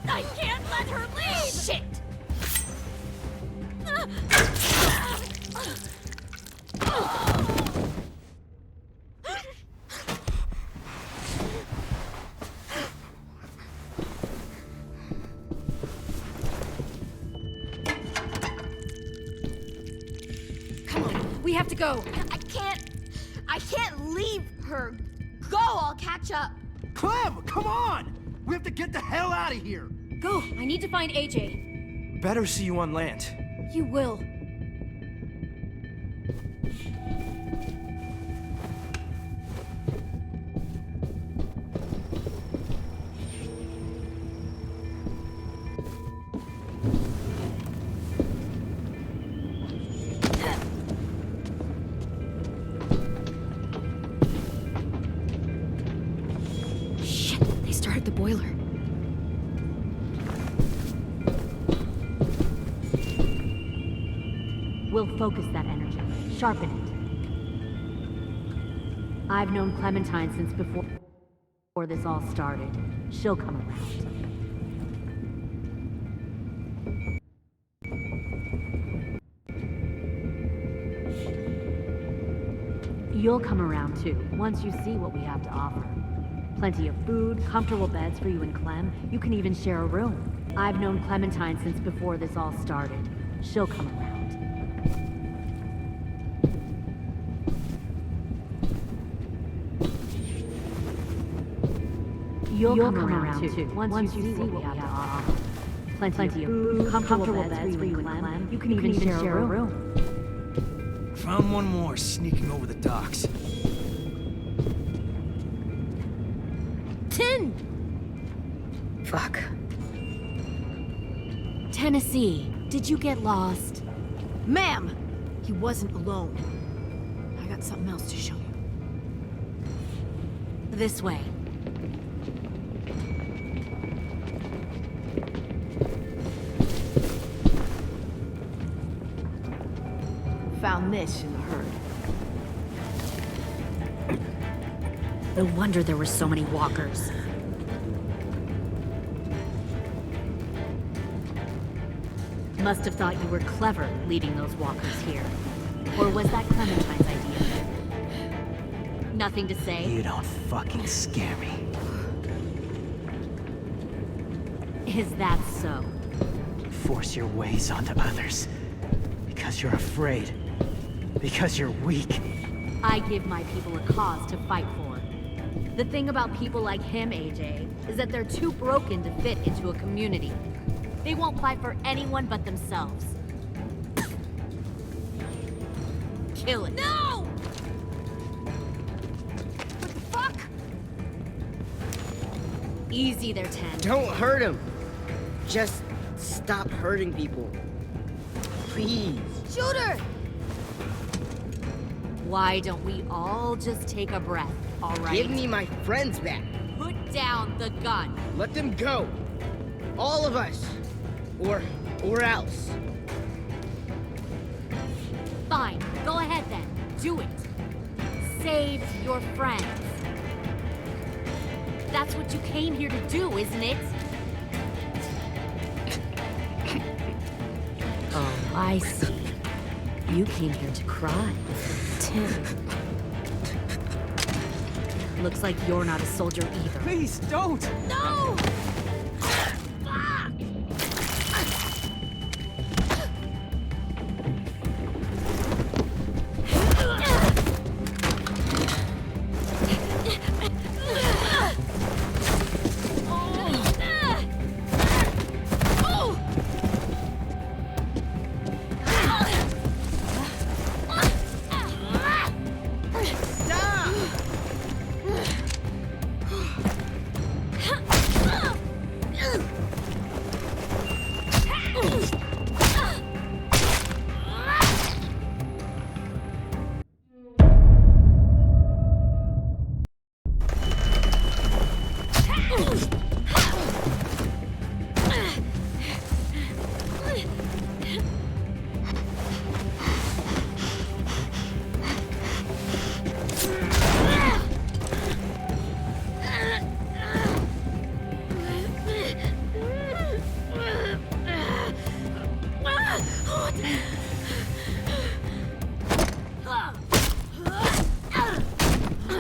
S15: I can't let her leave! Shit!
S1: Come on, we have to go.
S15: I can't leave her. Go, I'll catch up.
S16: Clem, come on! We have to get the hell out of here!
S1: Go, I need to find AJ.
S16: Better see you on land.
S1: You will.
S2: The boiler.
S12: We'll focus that energy, sharpen it. I've known Clementine since before this all started. She'll come around. You'll come around too, once you see what we have to offer. Plenty of food, comfortable beds for you and Clem. You can even share a room. I've known Clementine since before this all started. She'll come around. You'll come around too, once you see what we have to offer. Plenty of food, comfortable beds for you and Clem. You can even share a room.
S16: Found one more sneaking over the docks.
S15: 10!
S2: Fuck.
S12: Tennessee, did you get lost?
S1: Ma'am! He wasn't alone. I got something else to show you.
S12: This way.
S1: Found this in the herd.
S12: No wonder there were so many walkers. Must have thought you were clever leading those walkers here. Or was that Clementine's idea? Nothing to say?
S7: You don't fucking scare me.
S12: Is that so?
S7: Force your ways onto others. Because you're afraid. Because you're weak.
S12: I give my people a cause to fight for. The thing about people like him, AJ, is that they're too broken to fit into a community. They won't fight for anyone but themselves. Kill it.
S15: No! What the fuck?
S12: Easy there, 10.
S9: Don't hurt him. Just stop hurting people. Please.
S15: Shoot her!
S12: Why don't we all just take a breath, all right?
S9: Give me my friends back.
S12: Put down the gun.
S9: Let them go. All of us. Or else.
S12: Fine, go ahead then. Do it. Save your friends. That's what you came here to do, isn't it? Oh, I see. You came here to cry. Tim. Looks like you're not a soldier either.
S16: Please, don't!
S15: No!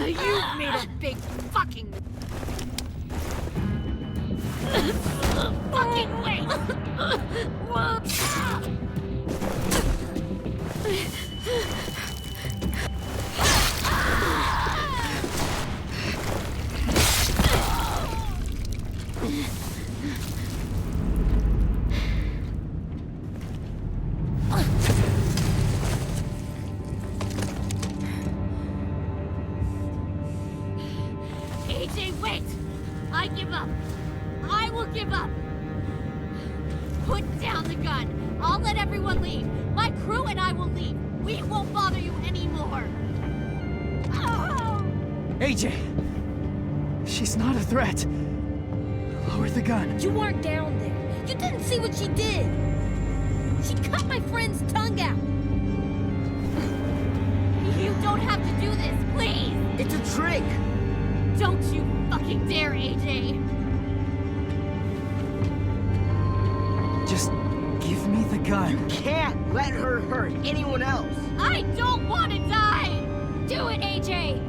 S3: You made a big fucking wait!
S15: AJ, wait! I give up. I will give up. Put down the gun. I'll let everyone leave. My crew and I will leave. We won't bother you anymore. Oh!
S7: AJ! She's not a threat. Lower the gun.
S5: You weren't down there. You didn't see what she did. She cut my friend's tongue out.
S15: You don't have to do this, please!
S9: It's a trick!
S15: Don't you fucking dare, AJ!
S7: Just give me the gun.
S9: You can't let her hurt anyone else.
S15: I don't want to die!
S1: Do it, AJ!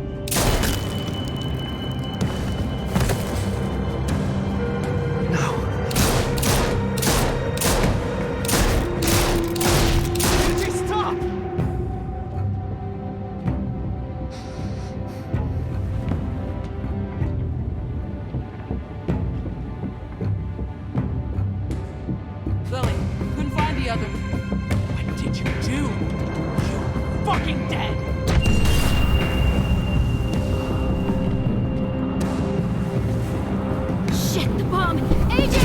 S3: Lily, couldn't find the other. What did you do? You fucking dead!
S1: Shit, the bomb! AJ!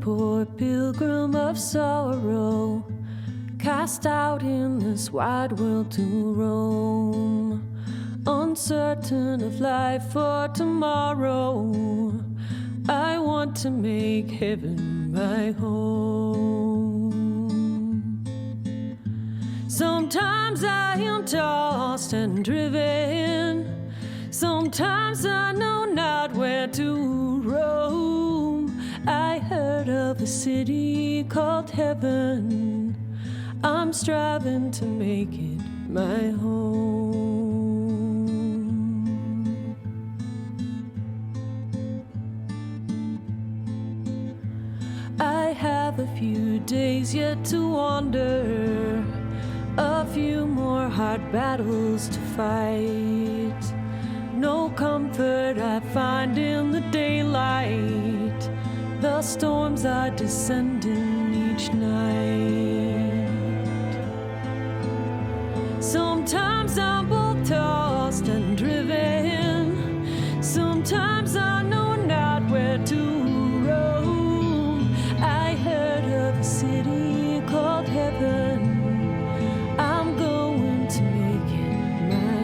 S17: Poor pilgrim of sorrow, cast out in this wide world to roam, uncertain of life for tomorrow. I want to make heaven my home. Sometimes I am tossed and driven, sometimes I know not where to roam. I heard of a city called heaven. I'm striving to make it my home. I have a few days yet to wander, a few more hard battles to fight. No comfort I find in the daylight. The storms are descending each night. Sometimes I'm both tossed and driven, sometimes I know not where to roam. I heard of a city called heaven. I'm going to make it my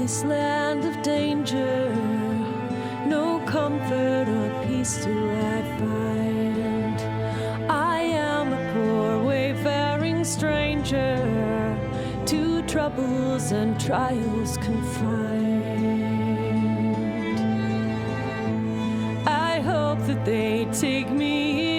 S17: this land of danger, no comfort or peace do I find. I am a poor wayfaring stranger, to troubles and trials confined. I hope that they take me